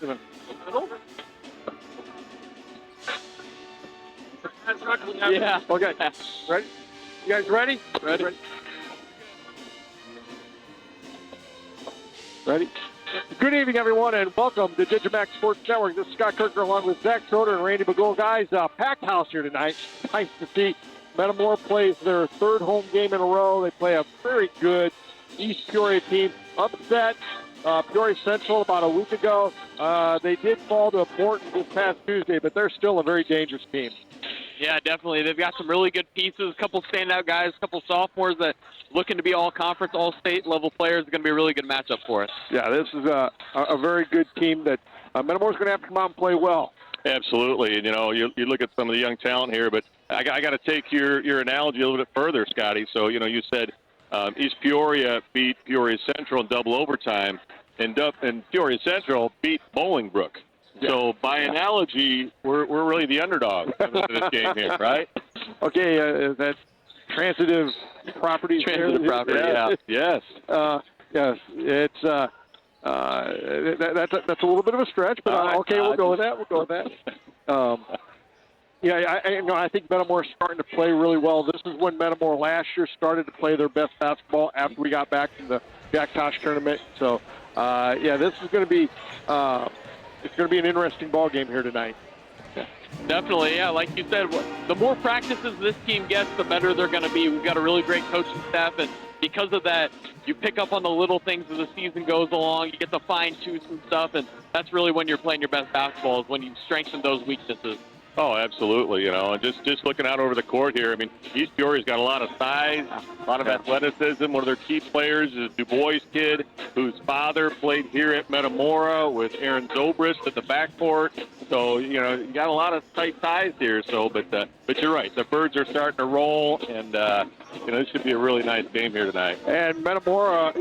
in the middle. Yeah. Okay. Ready? You guys ready? Ready. Ready? Good evening, everyone, and welcome to digiMAX Sports Network. This is Scott Kirker along with Zach Schroeder and Randy McGool. Guys, packed house here tonight. Nice to see. Metamora plays their third home game in a row. They play a very good East Peoria team. Upset Peoria Central about a week ago. They did fall to Portland this past Tuesday, but they're still a very dangerous team. Yeah, definitely. They've got some really good pieces, a couple standout guys, a couple sophomores that looking to be all-conference, all-state level players. It's going to be a really good matchup for us. Yeah, this is a very good team that Metamora's going to have to come out and play well. Absolutely. And, you look at some of the young talent here, but I got to take your analogy a little bit further, Scotty. So, you said East Peoria beat Peoria Central in double overtime, and Peoria Central beat Bolingbrook. Yeah. So, by analogy, we're really the underdog in this game here, right? Okay, that's transitive property. Transitive property, yeah. Yes. Yes, it's that's a little bit of a stretch, but okay, we'll go with that. We'll go with that. I think Metamora's starting to play really well. This is when Metamora last year started to play their best basketball after we got back from the Jack Tosh tournament. So, this is going to be it's going to be an interesting ball game here tonight. Definitely, yeah. Like you said, the more practices this team gets, the better they're going to be. We've got a really great coaching staff, and because of that, you pick up on the little things as the season goes along. You get to fine-tune some stuff, and that's really when you're playing your best basketball, is when you strengthen those weaknesses. Oh, absolutely. And just looking out over the court here, I mean, East Peoria's got a lot of size, a lot of athleticism. One of their key players is a Du Bois kid whose father played here at Metamora with Aaron Zobrist at the backcourt. So, you got a lot of tight ties here. So, but you're right. The birds are starting to roll, and, this should be a really nice game here tonight. And Metamora,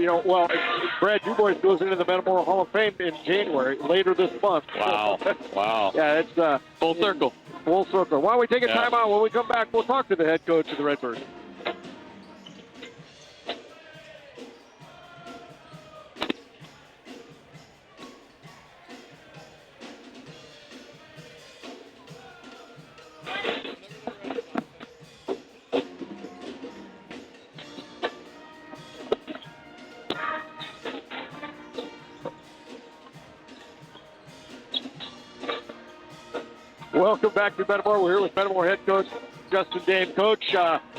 Brad Du Bois goes into the Metamora Hall of Fame in January, later this month. Wow. Wow. Yeah, it's Full circle. Full circle. Why don't we take a timeout? When we come back, we'll talk to the head coach of the Redbirds. Welcome back to Metamora. We're here with Metamora head coach Justin Dame. Coach,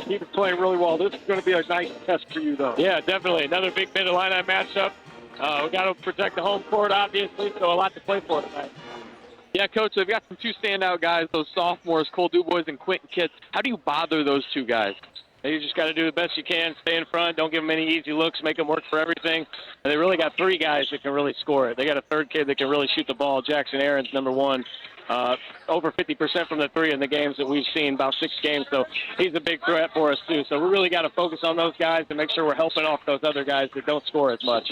he's been playing really well. This is going to be a nice test for you, though. Yeah, definitely. Another big Mid-Atlantic matchup. We got to protect the home court, obviously, so a lot to play for tonight. Yeah, Coach, they've got some two standout guys, those sophomores, Cole Du Bois and Quentin Kitts. How do you bother those two guys? You just got to do the best you can, stay in front, don't give them any easy looks, make them work for everything. And they really got three guys that can really score it. They got a third kid that can really shoot the ball. Jackson Aaron's number one. Over 50% from the three in the games that we've seen, about 6 games. So he's a big threat for us, too. So we really got to focus on those guys to make sure we're helping off those other guys that don't score as much.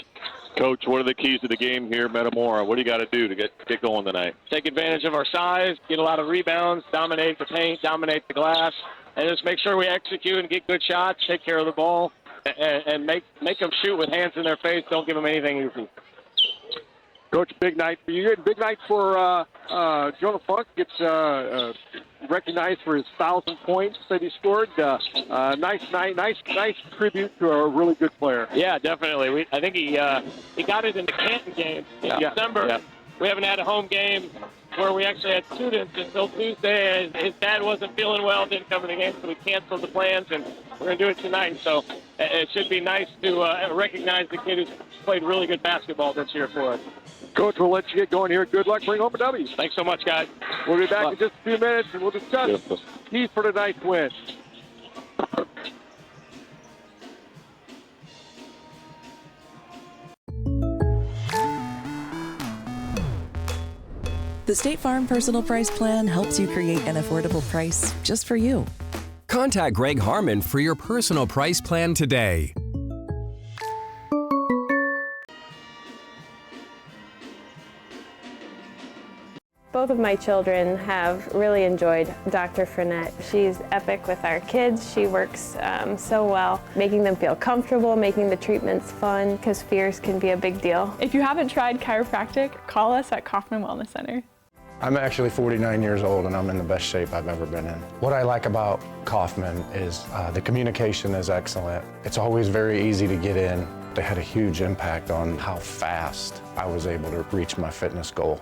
Coach, what are the keys to the game here, Metamora? What do you got to do to get going tonight? Take advantage of our size, get a lot of rebounds, dominate the paint, dominate the glass, and just make sure we execute and get good shots, take care of the ball, and make them shoot with hands in their face. Don't give them anything easy. Coach, big night for you. Big night for Jonah Funk. Gets recognized for his 1,000 points that he scored. Nice tribute to a really good player. Yeah, definitely. I think he got it in the Canton game in December. Yeah. We haven't had a home game where we actually had students until Tuesday. His dad wasn't feeling well, didn't come to the game, so we canceled the plans, and we're going to do it tonight. So it should be nice to recognize the kid who's played really good basketball this year for us. Coach, we'll let you get going here. Good luck. Bring home a W. Thanks so much, guys. We'll be back in just a few minutes, and we'll discuss keys for tonight's win. The State Farm Personal Price Plan helps you create an affordable price just for you. Contact Greg Harmon for your personal price plan today. Both of my children have really enjoyed Dr. Frenette. She's epic with our kids. She works so well, making them feel comfortable, making the treatments fun, because fears can be a big deal. If you haven't tried chiropractic, call us at Kaufman Wellness Center. I'm actually 49 years old and I'm in the best shape I've ever been in. What I like about Kaufman is the communication is excellent. It's always very easy to get in. They had a huge impact on how fast I was able to reach my fitness goal.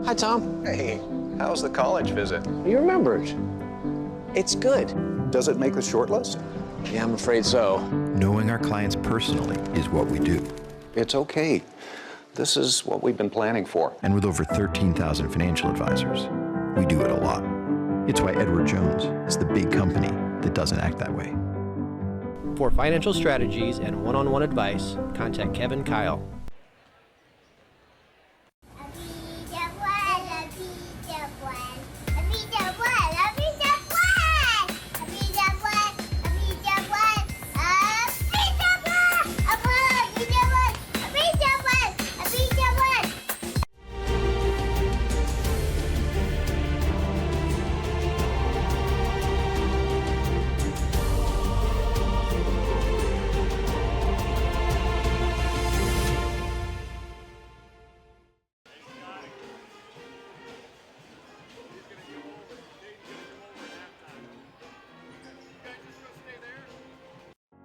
Hi, Tom. Hey, how's the college visit? You remembered. It's good. Does it make the short list? Yeah, I'm afraid so. Knowing our clients personally is what we do. It's okay. This is what we've been planning for. And with over 13,000 financial advisors, we do it a lot. It's why Edward Jones is the big company that doesn't act that way. For financial strategies and one-on-one advice, contact Kevin Kyle.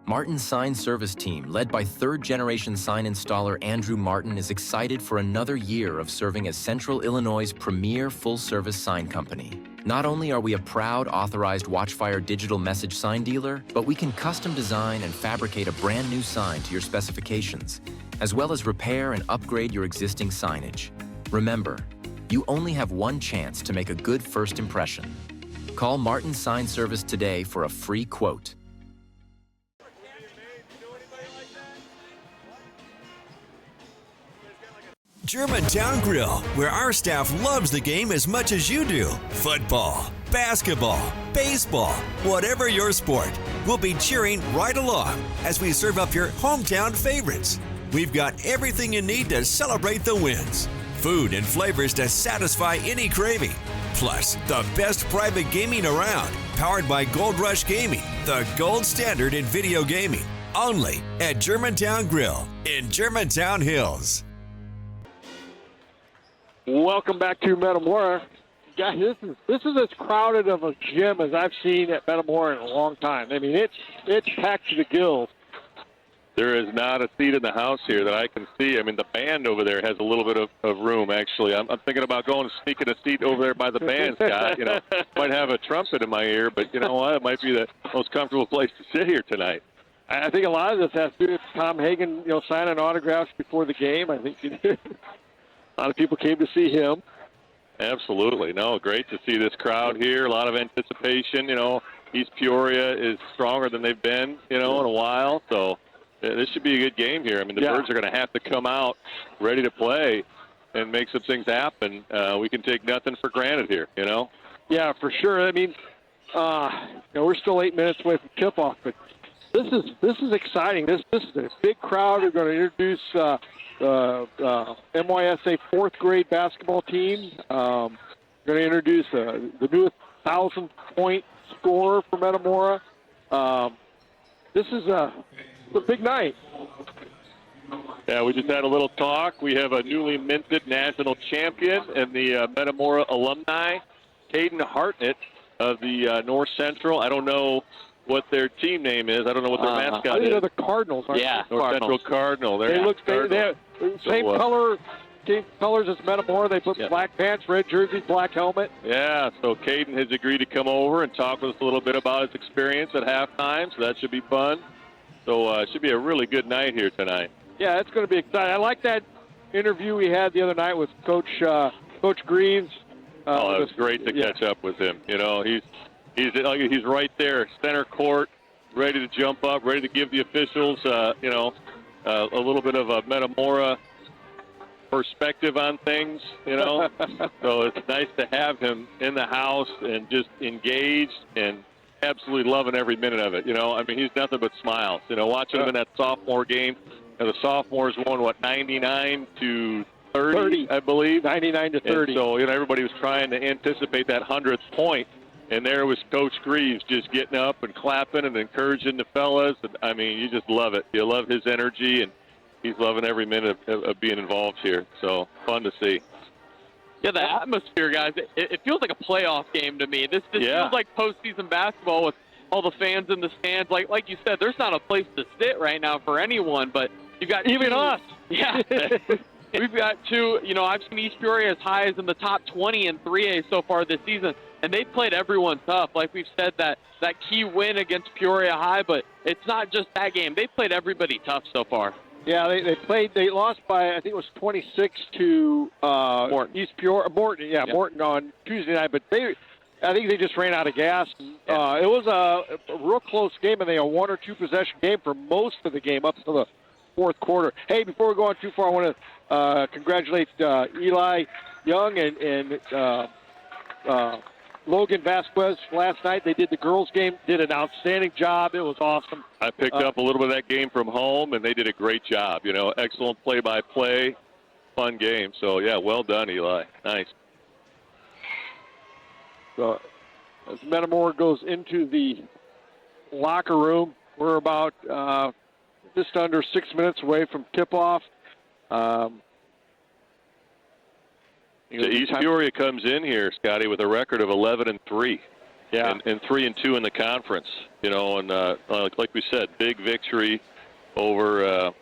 Martin's sign service team, led by third-generation sign installer Andrew Martin, is excited for another year of serving as Central Illinois' premier full-service sign company. Not only are we a proud authorized Watchfire digital message sign dealer, but we can custom design and fabricate a brand new sign to your specifications, as well as repair and upgrade your existing signage. Remember, you only have one chance to make a good first impression. Call Martin Sign Service today for a free quote. Germantown Grill, where our staff loves the game as much as you do. Football, basketball, baseball, whatever your sport, we'll be cheering right along as we serve up your hometown favorites. We've got everything you need to celebrate the wins. Food and flavors to satisfy any craving. Plus, the best private gaming around, powered by Gold Rush Gaming, the gold standard in video gaming. Only at Germantown Grill in Germantown Hills. Welcome back to Metamora. Guys, this is as crowded of a gym as I've seen at Metamora in a long time. I mean, it's packed to the gills. There is not a seat in the house here that I can see. I mean, the band over there has a little bit of room, actually. I'm thinking about going and sneaking a seat over there by the band, Scott. You know, might have a trumpet in my ear, but you know what? It might be the most comfortable place to sit here tonight. I think a lot of this has to do with Tom Hagen, signing autographs before the game. I think a lot of people came to see him. Absolutely. No, great to see this crowd here. A lot of anticipation. East Peoria is stronger than they've been, in a while. So this should be a good game here. I mean, the Birds are going to have to come out ready to play and make some things happen. We can take nothing for granted here, Yeah, for sure. I mean, we're still 8 minutes away from tip-off, but this is exciting. This is a big crowd. We're going to introduce MYSA fourth grade basketball team. We're going to introduce the newest 1,000-point scorer for Metamora. This is a big night. Yeah, we just had a little talk. We have a newly minted national champion and the Metamora alumni, Caden Hartnett of the North Central. I don't know what their team name is. I don't know what their mascot is. I think they're the Cardinals. Yeah, North Central Cardinal. They look they have same colors as Metamora. They put black pants, red jersey, black helmet. Yeah, so Caden has agreed to come over and talk with us a little bit about his experience at halftime, so that should be fun. So it should be a really good night here tonight. Yeah, it's going to be exciting. I like that interview we had the other night with Coach Greaves. It was great to catch up with him. You know, he's right there, center court, ready to jump up, ready to give the officials, a little bit of a Metamora perspective on things, you know. So it's nice to have him in the house and just engaged and absolutely loving every minute of it. You know, I mean, he's nothing but smiles. You know, watching him in that sophomore game. And the sophomores won, 99 to 30, I believe. 99 to 30. And so, you know, everybody was trying to anticipate that 100th point. And there was Coach Greaves just getting up and clapping and encouraging the fellas. And, I mean, you just love it. You love his energy, and he's loving every minute of being involved here. So, fun to see. Yeah, the atmosphere, guys, it feels like a playoff game to me. This feels like postseason basketball with all the fans in the stands. Like you said, there's not a place to sit right now for anyone, but you've got even us. Yeah. We've got two. You know, I've seen East Peoria as high as in the top 20 in 3A so far this season, and they've played everyone tough. Like we've said, that key win against Peoria High, but it's not just that game. They've played everybody tough so far. Yeah, they lost by, I think it was 26 to Morton. East Peoria. Morton on Tuesday night, but I think they just ran out of gas. It was a real close game, and they had a 1 or 2 possession game for most of the game up to the fourth quarter. Hey, before we go on too far, I want to congratulate Eli Young and Logan Vasquez last night. They did the girls' game, did an outstanding job. It was awesome. I picked up a little bit of that game from home, and they did a great job. You know, excellent play-by-play, fun game. So, yeah, well done, Eli. Nice. So, as Metamora goes into the locker room, we're about just under 6 minutes away from tip-off. East Peoria comes in here, Scotty, with a record of 11-3. Yeah. And 3-2 in the conference. You know, and like we said, big victory over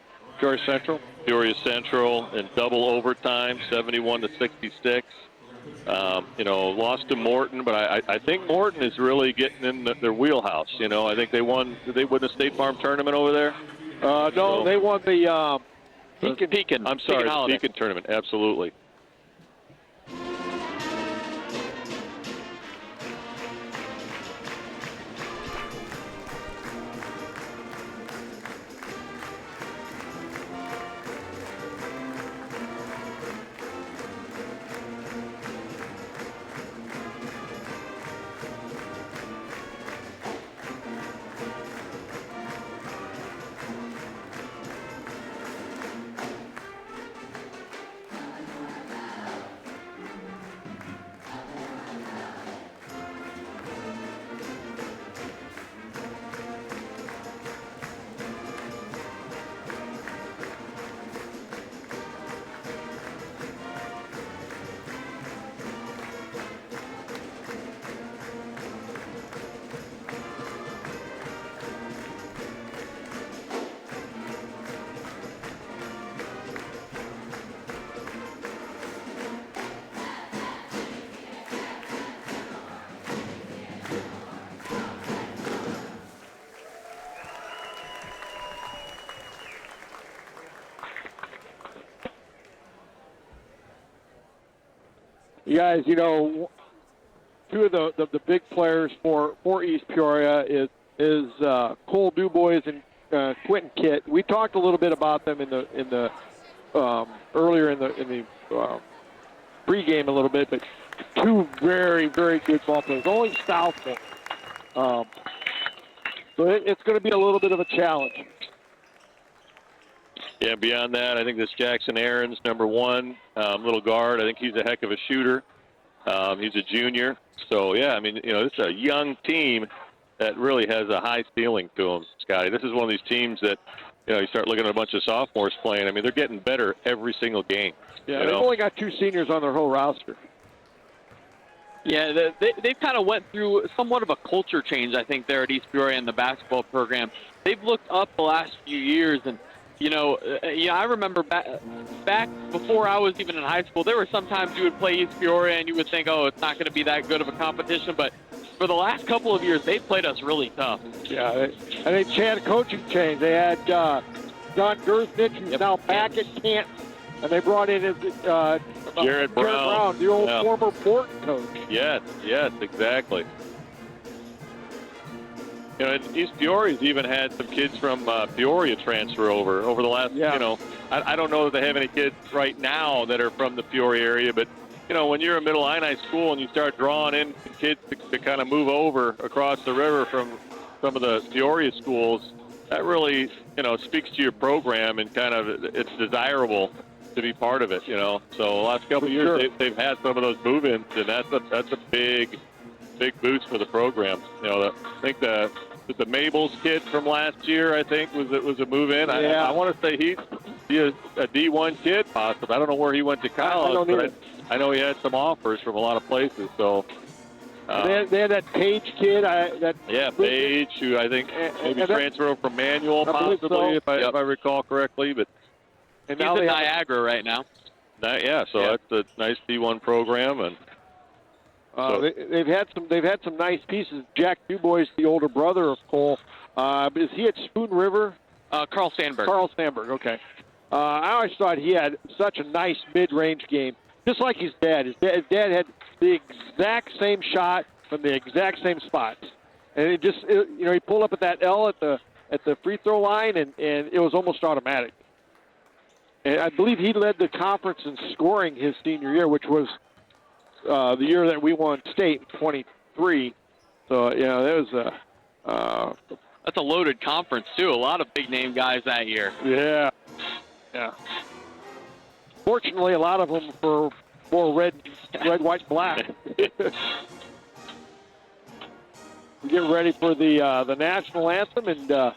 Peoria Central. Peoria Central in double overtime, 71-66. You know, lost to Morton, but I think Morton is really getting in their wheelhouse. You know, I think they won. Did they win the State Farm tournament over there? No, they won the Pekin. I'm sorry, the Pekin tournament. Absolutely. You guys, you know, two of the big players for East Peoria is Cole Dubois and Quentin Kitt. We talked a little bit about them in the earlier in the pregame a little bit, but two very, very good ball players. Only southpaw. So it's going to be a little bit of a challenge. Yeah, beyond that, I think this Jackson Aarons, number 1, little guard. I think he's a heck of a shooter. He's a junior. So, yeah, I mean, you know, this is a young team that really has a high ceiling to them, Scotty. This is one of these teams that, you know, you start looking at a bunch of sophomores playing. I mean, they're getting better every single game. Yeah, they've only got 2 seniors on their whole roster. Yeah, they've kind of went through somewhat of a culture change, I think, there at East Peoria in the basketball program. They've looked up the last few years, and you know, I remember back before I was even in high school, there were sometimes you would play East Peoria and you would think, oh, it's not going to be that good of a competition. But for the last couple of years, they've played us really tough. Yeah, and they had a coaching change. They had Don Gerthnich, who's now back at Canton, and they brought in Jared Brown, the old former Portland coach. Yes, exactly. You know, and East Peoria's even had some kids from Peoria transfer over the last, you know, I don't know that they have any kids right now that are from the Peoria area, but, you know, when you're a Middle Illini school and you start drawing in kids to kind of move over across the river from some of the Peoria schools, that really, you know, speaks to your program and kind of it's desirable to be part of it, you know. So the last couple of years they've had some of those move-ins, and that's a big boost for the program. You know, I think the Mabel's kid from last year, I think, was a move-in. Yeah. I want to say he's a D1 kid, possibly. I don't know where he went to college, but I know he had some offers from a lot of places. So they had that Page kid. Page, who I think maybe transferred over from Manual, possibly, if I recall correctly. But he's in Niagara right now. So that's a nice D1 program, and they've had some nice pieces. Jack Dubois, the older brother of Cole, is he at Spoon River? Carl Sandberg. Carl Sandberg. Okay. I always thought he had such a nice mid-range game, just like his dad. His dad had the exact same shot from the exact same spots, and he pulled up at that L at the free throw line, and it was almost automatic. And I believe he led the conference in scoring his senior year, which was the year that we won state in 23. So, you know, that was that's a loaded conference, too. A lot of big-name guys that year. Yeah. Fortunately, a lot of them for more red, white, black. We get ready for the national anthem, and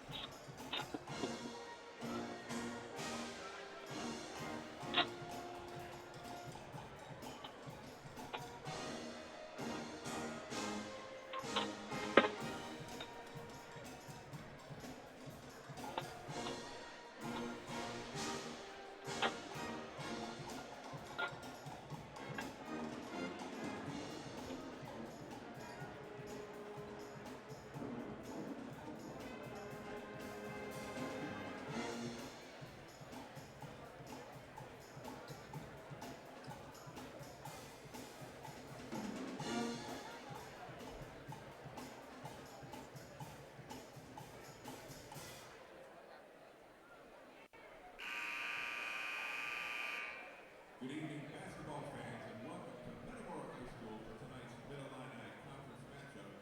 Good evening, basketball fans, and welcome to Metamora High School for tonight's Mid-Illini Conference matchup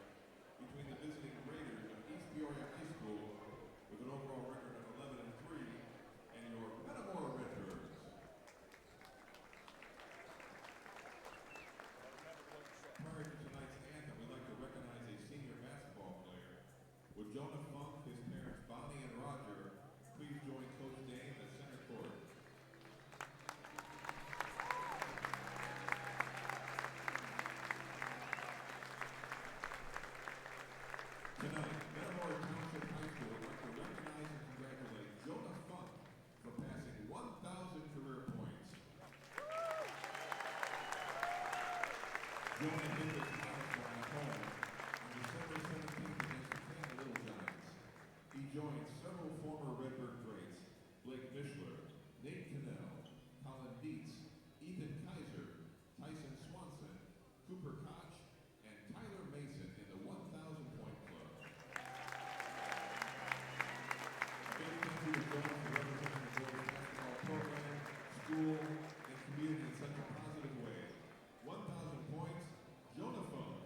between the visiting Raiders of East Peoria High School with an overall record of 11-3 and your Metamora Redbirds. Prior to tonight's anthem, we'd like to recognize a senior basketball player. Would Jonah Funk, his parents Bonnie and Roger, please join Coach Dane at center court. Tonight, Metamora Township High School would like to recognize and congratulate Jonah Funk for passing 1,000 career points. Jonah hit his milestone at home on December 17th against the Canton Little Giants. He joined several former Redbird greats, Blake Mishler, Nate Cannell, Colin Dietz, Ethan Kaiser, Tyson Swanson, Cooper Koch, and Tyler Mason in the 1,000-point club. Thank you to Jonah for representing the boys' basketball program, school, and community in such a positive way. 1,000 points, Jonah Funk.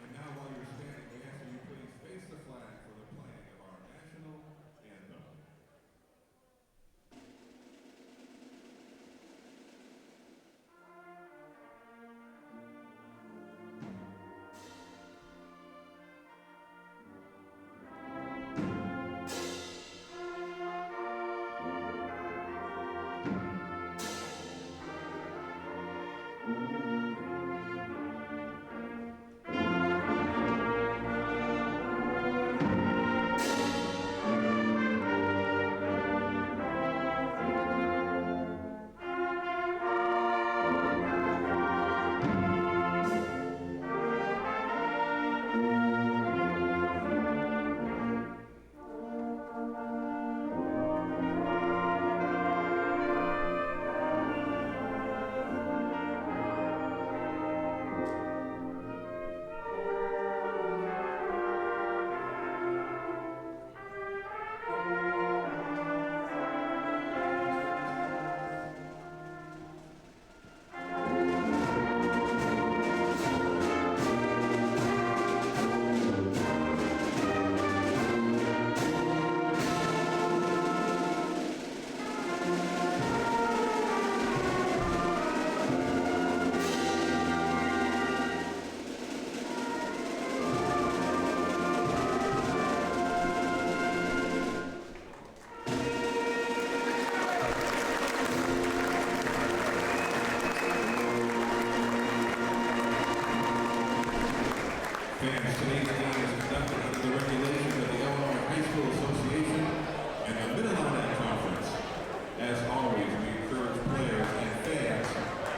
And now while you're standing, we ask that you please face the Fans, today's game is conducted under the regulations of the Illinois High School Association and the Mid-Atlantic Conference. As always, we encourage players and fans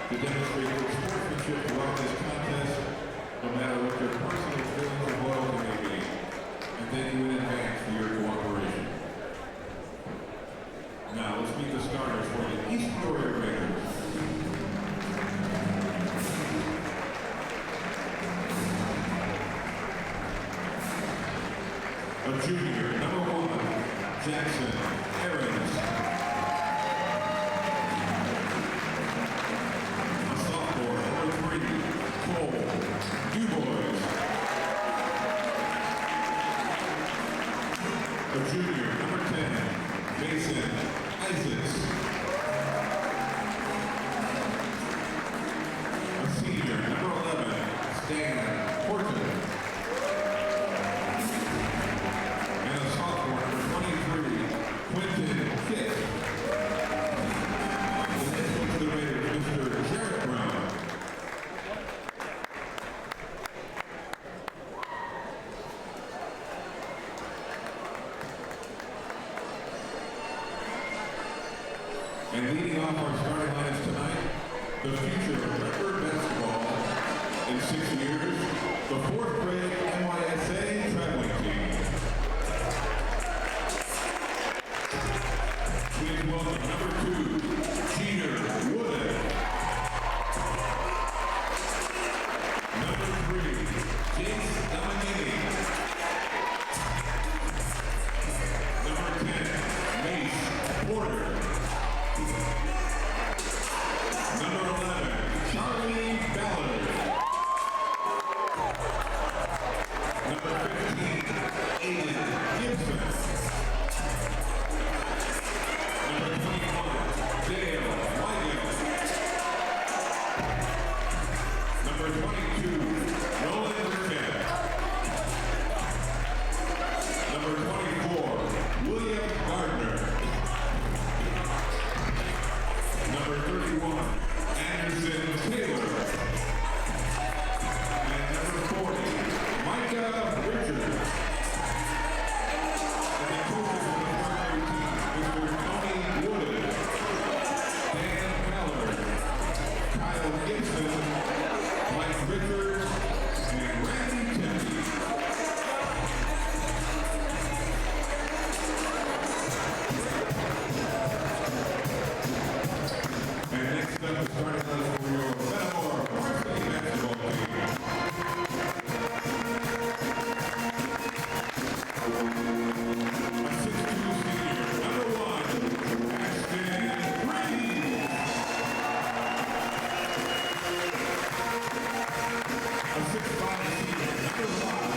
to demonstrate good sportsmanship throughout this contest, no matter what their personal feelings or loyalty may be. And thank you in advance for your cooperation. Now, let's meet the starters for the East Peoria Raiders. A junior, number 1, Jackson Aarons. A sophomore, number 3, Cole Dubois. A junior, number 10, Mason Isaacs. A senior, number 11, Stan Horton. And a sophomore, number 23, Quentin Kitt. The head coach of the Raiders, Mr. Jarrett Brown. And leading off our starting lineups tonight, the future of Redbird Basketball in 6 years, the 4th grade NYSA traveling team. Please welcome number 2, Jeter Wood. Number 3, Jace Dominique. Number 10, Mace Porter. Number 11, Charlie Ballard. Number 15, Aiden Gibson. Number 21, Dale Weigel. Number 22, Roland Burkett. Number 24, William Gardner. Number 31, Anderson Taylor. And number 40, Micah Richards. And the coaches of the primary team, Mr. Tony Wood, Dan Ballard, Kyle Gibson, Mike Richards, and Randy Tempe. And next up, the starting lineup for your Metamora varsity basketball team. A 6'2" senior, number 1, Ashton Reed. A 6'5" senior, number 5, Matthew Sullivan.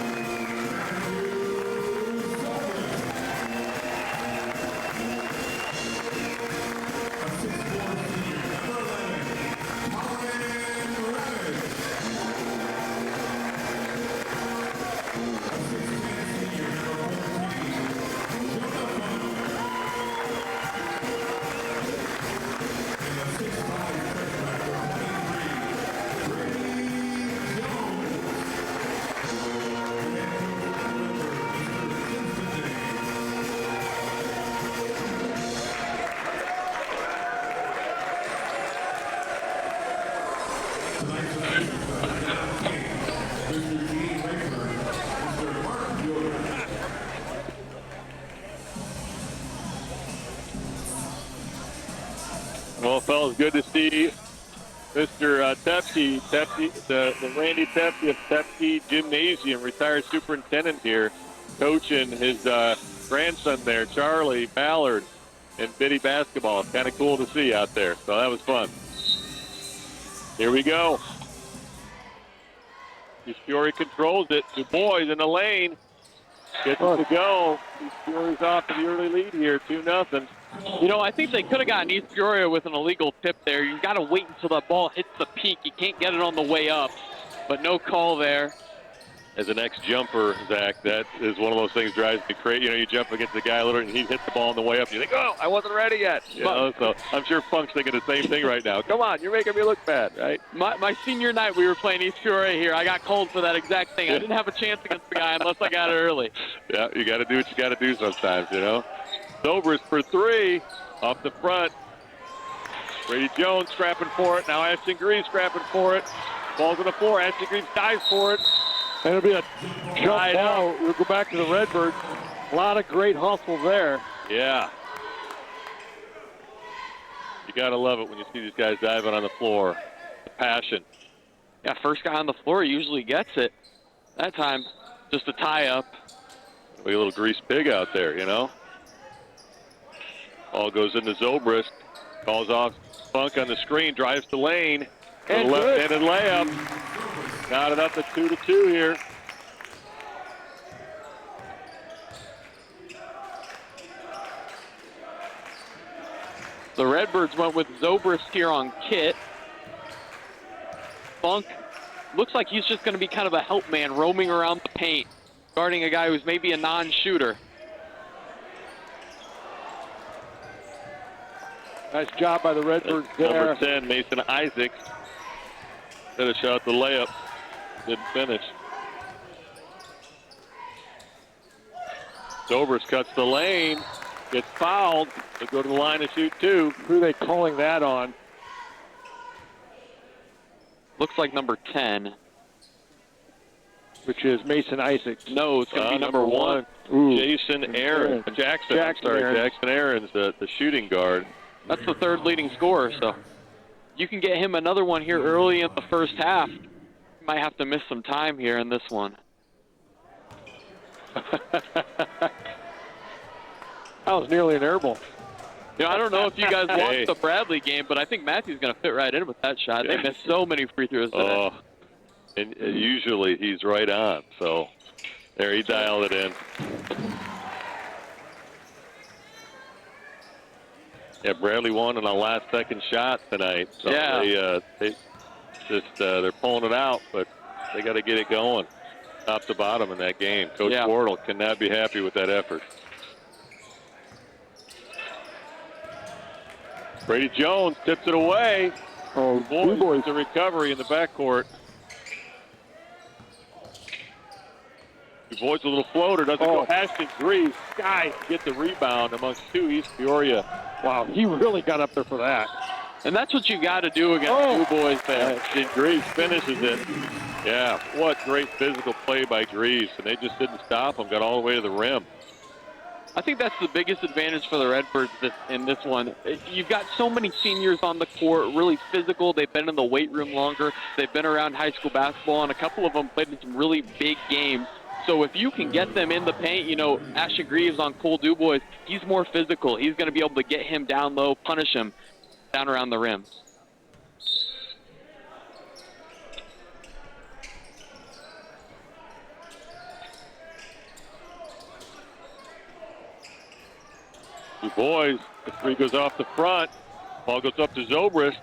A 6'4" senior, number 11, Colin Rabbit. A 6'10" senior, number 14, Jonah Fun. And a 6'5" freshman, number 23, Brady Jones. And head coach of the Redbirds, Mr. Instant Day. Tonight's officials down the game, Mr. Gene Redbird, Mr. Mark Jordan. Well, fellas, good to see Mr. Tepke, the Randy Tepke of Tepke Gymnasium, retired superintendent here, coaching his grandson there, Charlie Ballard, in Biddy basketball. Kind of cool to see out there. So that was fun. Here we go. East Peoria controls it. Du Bois in the lane. Gets it to go. East Peoria's off to the early lead here, 2-0. You know, I think they could have gotten East Peoria with an illegal tip there. You've got to wait until that ball hits the peak. You can't get it on the way up, but no call there. as an ex-jumper, Zach, that is one of those things drives me crazy. You know, you jump against the guy a little and he hits the ball on the way up. You think, oh, I wasn't ready yet. You know, so I'm sure Funk's thinking the same thing right now. Come on, you're making me look bad, right? My senior night, we were playing East Peoria here. I got called for that exact thing. I didn't have a chance against the guy unless I got it early. Yeah, you got to do what you got to do sometimes, you know. Zobrist for three off the front. Brady Jones scrapping for it. Now Ashton Greaves scrapping for it. Ball's on the floor. Ashton Greaves dives for it. And it'll be a jump ball. We'll go back to the Redbirds. A lot of great hustle there. Yeah. You got to love it when you see these guys diving on the floor. The passion. Yeah, first guy on the floor usually gets it. That time, just a tie-up. Like a little greased pig out there, you know. Ball goes into Zobrist. Calls off Funk on the screen. Drives the lane. And the left-handed layup. Got it up at 2-2 here. The Redbirds went with Zobrist here on Kit. Funk looks like he's just going to be kind of a help man roaming around the paint, guarding a guy who's maybe a non-shooter. Nice job by the Redbirds there. Number 10, Mason Isaacs. Had a shot at the layup. Didn't finish. Zobrist cuts the lane. Gets fouled. They go to the line to shoot two. Who are they calling that on? Looks like number 10. Which is Mason Isaacs. No, it's going to be number 1. Jason Aaron. Jackson Aaron's the shooting guard. That's the third leading scorer, so you can get him another one here early in the first half. You might have to miss some time here in this one. That was nearly an air ball. You know, I don't know if you guys watched the Bradley game, but I think Matthew's going to fit right in with that shot. They missed so many free throws today. And usually he's right on. So there, he dialed it in. Yeah, Bradley won on a last-second shot tonight. So they're pulling it out, but they got to get it going, top to bottom in that game. Coach Wardle cannot be happy with that effort. Brady Jones tips it away. Oh, boy, it's a recovery in the backcourt. He avoids a little floater, doesn't go. Ashton Greaves, guys, get the rebound amongst two East Peoria. Wow, he really got up there for that. And that's what you got to do against two boys there. Ashton Greaves finishes it. Yeah, what great physical play by Greaves. And they just didn't stop him, got all the way to the rim. I think that's the biggest advantage for the Redbirds in this one. You've got so many seniors on the court, really physical. They've been in the weight room longer. They've been around high school basketball, and a couple of them played in some really big games. So if you can get them in the paint, you know, Ashton Greaves on Cole Dubois, he's more physical. He's going to be able to get him down low, punish him down around the rim. Dubois, the three goes off the front. Ball goes up to Zobrist.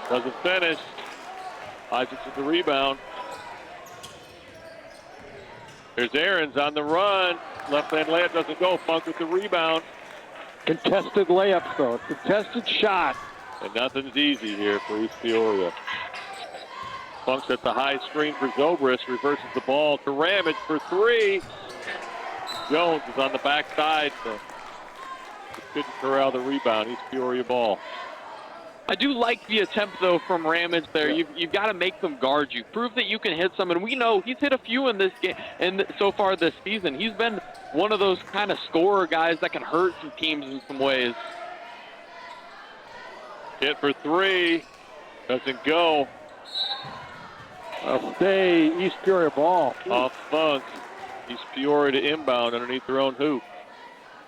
Doesn't finish. Isaacs with the rebound. There's Aarons on the run. Left-hand layup doesn't go. Funk with the rebound. Contested layup, though. Contested shot. And nothing's easy here for East Peoria. Funk's at the high screen for Zobrist. Reverses the ball to Ramage for three. Jones is on the backside. So couldn't corral the rebound. East Peoria ball. I do like the attempt, though, from Ramage there. You've got to make them guard you. Prove that you can hit some. And we know he's hit a few in this game and so far this season. He's been one of those kind of scorer guys that can hurt some teams in some ways. Hit for three. Doesn't go. Stay East Peoria ball. Off Funk. East Peoria to inbound underneath their own hoop.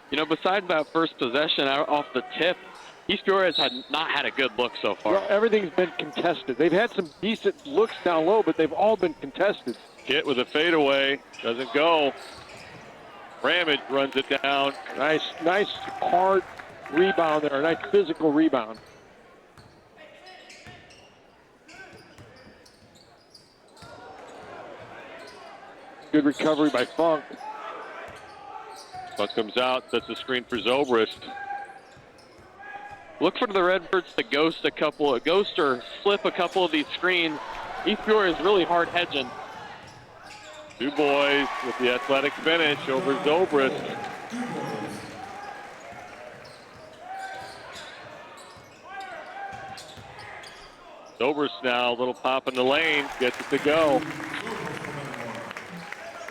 You know, besides that first possession off the tip, East Peoria has not had a good look so far. Well, everything's been contested. They've had some decent looks down low, but they've all been contested. Kit with a fadeaway. Doesn't go. Ramage runs it down. Nice hard rebound there. Nice physical rebound. Good recovery by Funk. Funk comes out, sets the screen for Zobrist. Look for the Redbirds to ghost or slip a couple of these screens. East Peoria is really hard hedging. Du Bois with the athletic finish over Zobrist. Zobrist now, a little pop in the lane, gets it to go.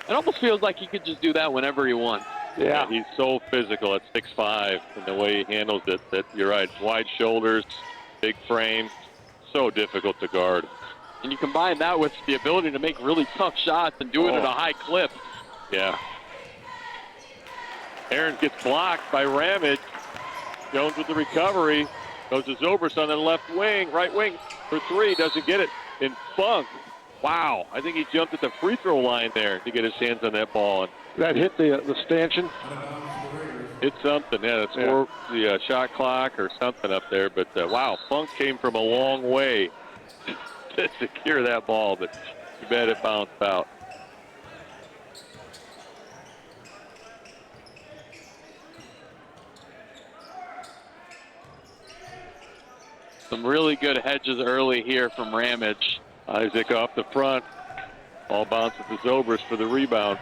It almost feels like he could just do that whenever he wants. Yeah, he's so physical at 6'5", and the way he handles it, that you're right, wide shoulders, big frame, so difficult to guard. And you combine that with the ability to make really tough shots and do it at a high clip. Yeah. Aaron gets blocked by Ramage. Jones with the recovery. Goes to Zobrist on the left wing, right wing for three, doesn't get it. And Funk, wow, I think he jumped at the free throw line there to get his hands on that ball. That hit the stanchion? Hit something, yeah, the shot clock or something up there. But wow, Funk came from a long way to secure that ball, but too bad it bounced out. Some really good hedges early here from Ramage. Isaac off the front. Ball bounces to Zobrist for the rebound.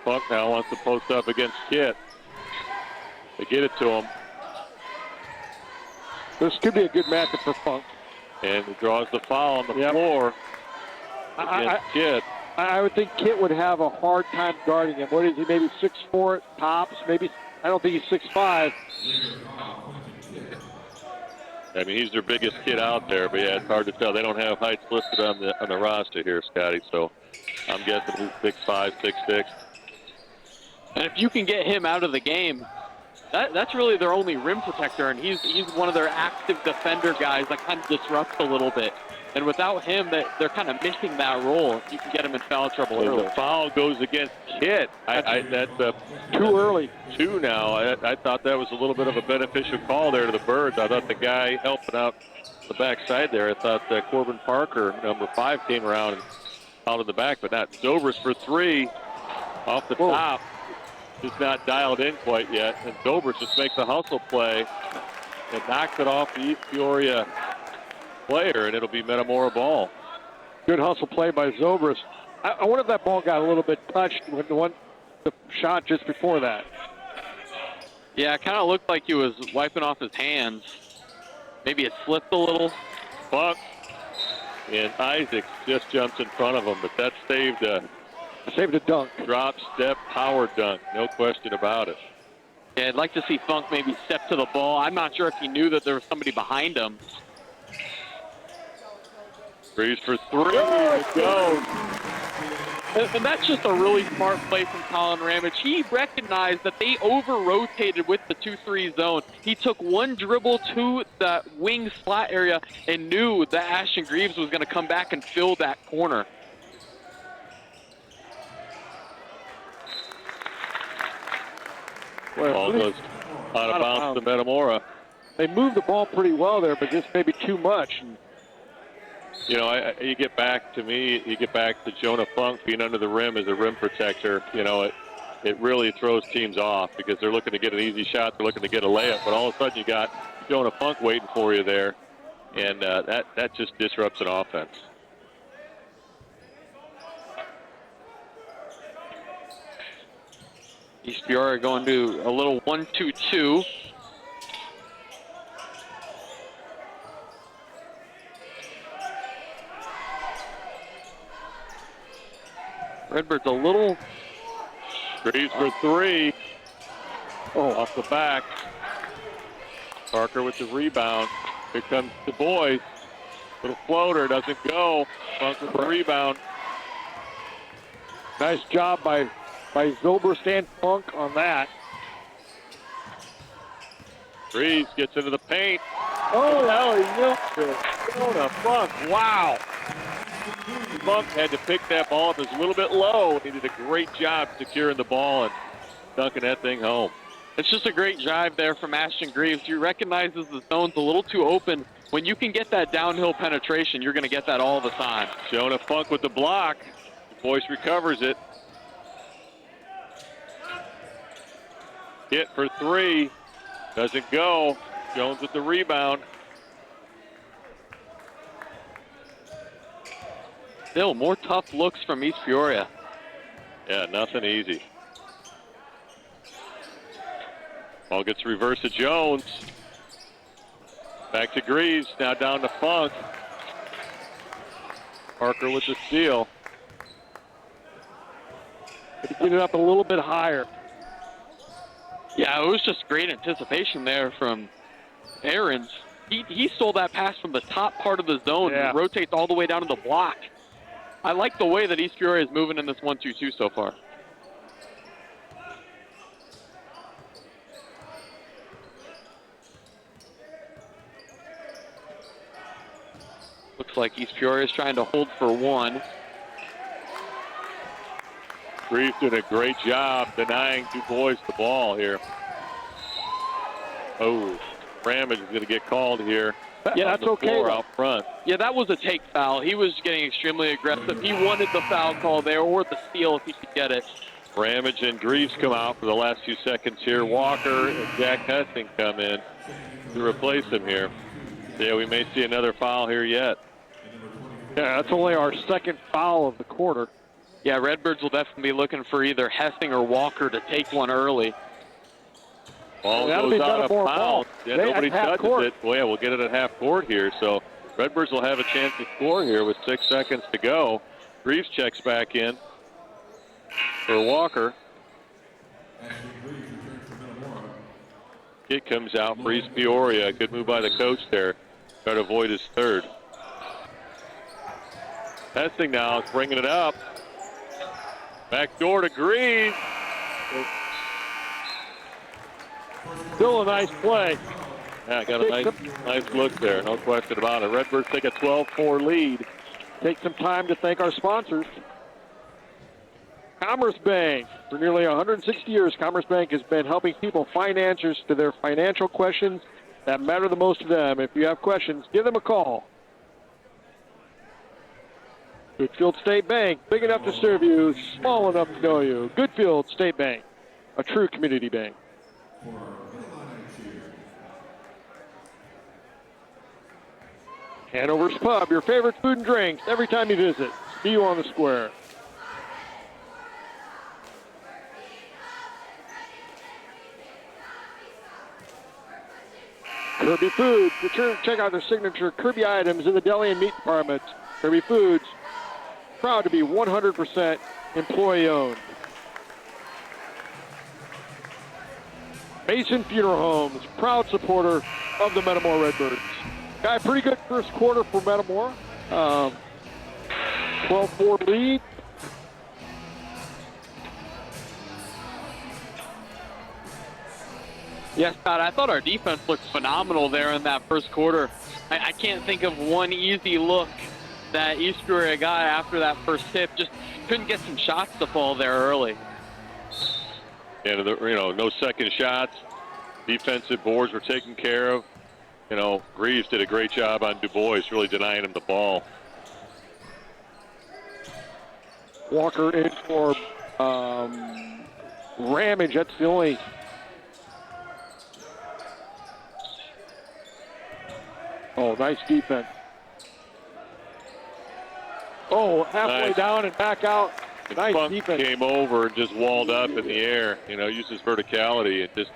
Funk now wants to post up against Kit. They get it to him. This could be a good matchup for Funk. And he draws the foul on the floor against Kit. I would think Kit would have a hard time guarding him. What is he, maybe 6'4" tops? Maybe, I don't think he's 6'5". I mean, he's their biggest kid out there, but yeah, it's hard to tell. They don't have heights listed on the roster here, Scotty, so I'm guessing he's 6'5", 6'6". And if you can get him out of the game, that's really their only rim protector, and he's one of their active defender guys that kind of disrupts a little bit. And without him, they're kind of missing that role. You can get him in foul trouble early. The foul goes against Kit. That's too early. 2 now. I thought that was a little bit of a beneficial call there to the Birds. I thought the guy helping out the backside there, I thought Corbin Parker, number 5, came around and fouled in the back, but not. Zobrist for 3 off the top. Just not dialed in quite yet. And Zobrist just makes a hustle play and knocks it off the East Peoria player, and it'll be Metamora ball. Good hustle play by Zobrist. I wonder if that ball got a little bit touched with the shot just before that. Yeah, it kind of looked like he was wiping off his hands. Maybe it slipped a little. Funk and Isaac just jumps in front of him, but that saved a dunk. Drop, step, power dunk. No question about it. Yeah, I'd like to see Funk maybe step to the ball. I'm not sure if he knew that there was somebody behind him. Freeze for 3. It goes. And that's just a really smart play from Colin Ramage. He recognized that they over-rotated with the 2-3 zone. He took one dribble to the wing slot area and knew that Ashton Greaves was going to come back and fill that corner. Ball goes out of bounds to Metamora. They moved the ball pretty well there, but just maybe too much. You know, you get back to Jonah Funk being under the rim as a rim protector. You know, it really throws teams off because they're looking to get an easy shot, they're looking to get a layup, but all of a sudden you got Jonah Funk waiting for you there, and that just disrupts an offense. East Peoria going to a little 1-2-2. Redbirds a little. Greaves for 3. Off the back. Parker with the rebound. Here comes Du Bois. Little floater, doesn't go. Funk with the rebound. Nice job by Zobrist and Funk on that. Greaves gets into the paint. Oh, hell, he milked it. Jonah Funk, wow. Funk had to pick that ball up. It was a little bit low. He did a great job securing the ball and dunking that thing home. It's just a great drive there from Ashton Greaves. He recognizes the zone's a little too open when you can get that downhill penetration, you're going to get that all the time. Jonah Funk with the block. Boyce recovers it. Hit for three. Doesn't go. Jones with the rebound. Still more tough looks from East Peoria. Yeah, nothing easy. Ball gets reversed to Jones. Back to Greaves, now down to Funk. Parker with the steal. Get it up a little bit higher. Yeah, it was just great anticipation there from Ahrens. He stole that pass from the top part of the zone and rotates all the way down to the block. I like the way that East Peoria is moving in this 1-2-2 so far. Looks like East Peoria is trying to hold for one. Greaves did a great job denying Du Bois the ball here. Oh, Ramage is going to get called here. Yeah, that's okay. Out front. Yeah, that was a take foul. He was getting extremely aggressive. He wanted the foul call there or the steal if he could get it. Ramage and Greaves come out for the last few seconds here. Walker and Jack Hessing come in to replace him here. Yeah, we may see another foul here yet. Yeah, that's only our second foul of the quarter. Yeah, Redbirds will definitely be looking for either Hessing or Walker to take one early. Ball goes out of bounds. Yeah, nobody touches it. Well, yeah, we'll get it at half court here. So Redbirds will have a chance to score here with 6 seconds to go. Greaves checks back in for Walker. Kit comes out for East Peoria. Good move by the coach there. Try to avoid his third. Hessing now is bringing it up. Back door to Greaves. Still a nice play. Yeah, got a nice look there, no question about it. Redbirds take a 12-4 lead. Take some time to thank our sponsors. Commerce Bank. For nearly 160 years, Commerce Bank has been helping people find answers to their financial questions that matter the most to them. If you have questions, give them a call. Goodfield State Bank, big enough to serve you, small enough to know you. Goodfield State Bank, a true community bank. Hanover's Pub, your favorite food and drinks every time you visit. See you on the square. Kirby Foods, check out their signature Kirby items in the deli and meat department. Kirby Foods, proud to be 100% employee owned. Mason Funeral Homes, proud supporter of the Metamora Redbirds. Got a pretty good first quarter for Metamora. 12-4 lead. Yes, Scott, I thought our defense looked phenomenal there in that first quarter. I can't think of one easy look that East Peoria got after that first tip. Just couldn't get some shots to fall there early. Yeah, no second shots. Defensive boards were taken care of. Greaves did a great job on Du Bois, really denying him the ball. Walker in for Ramage. That's the only. Oh, nice defense. Oh, halfway down and back out. Nice Funk defense. Came over and just walled up in the air. Used his verticality and just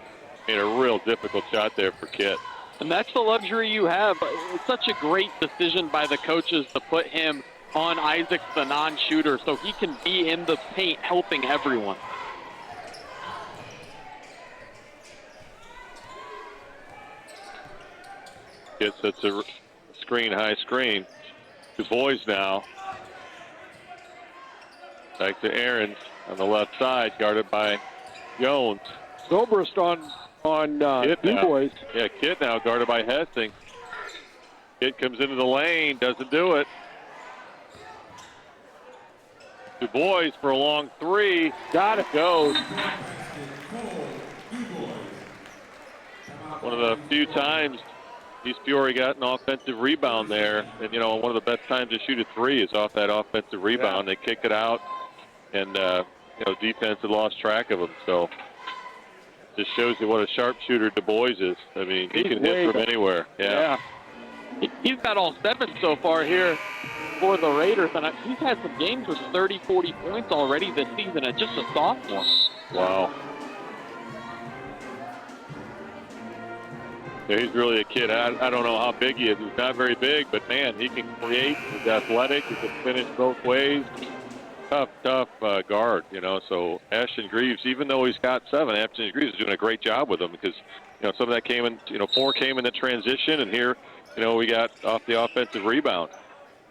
made a real difficult shot there for Kit. And that's the luxury you have. It's such a great decision by the coaches to put him on Isaac, the non-shooter, so he can be in the paint helping everyone. Kit sets a screen, high screen. Du Bois now. Back to Ahrens on the left side, guarded by Jones. Zobrist on Du Bois. Yeah, Kit now guarded by Hessing. Kit comes into the lane, doesn't do it. Du Bois for a long three. Got it. Goes. One of the few times East Peoria got an offensive rebound there. And, one of the best times to shoot a three is off that offensive rebound. They kick it out, and, defense had lost track of them. So just shows you what a sharpshooter Du Bois is. I mean, he can hit from anywhere. Yeah. He's got all 7 so far here for the Raiders, and he's had some games with 30, 40 points already this season at just a sophomore. Wow. Yeah, he's really a kid. I don't know how big he is. He's not very big, but, man, he can create. He's athletic. He can finish both ways. Tough guard, So Ashton Greaves, even though he's got 7, Ashton Greaves is doing a great job with him because, some of that came in, 4 came in the transition, and here, we got off the offensive rebound.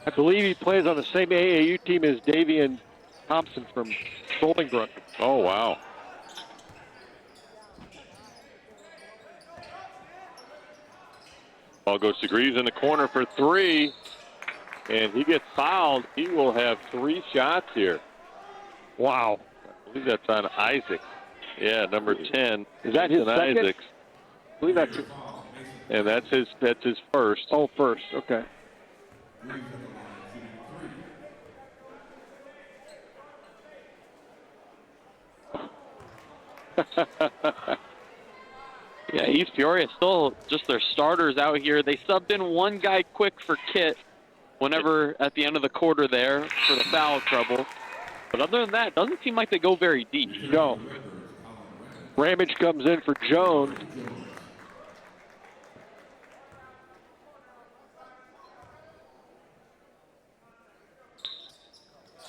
I believe he plays on the same AAU team as Davian Thompson from Bolingbrook. Oh, wow. Ball goes to Greaves in the corner for 3. And he gets fouled. He will have 3 shots here. Wow. I believe that's on Isaac. Yeah, number 10. Is that his second? Isaacs. I believe that's it. And that's his first. Oh, first. Okay. Yeah, East Peoria still just their starters out here. They subbed in 1 guy quick for Kit whenever at the end of the quarter there for the foul trouble. But other than that, it doesn't seem like they go very deep. No. Ramage comes in for Jones.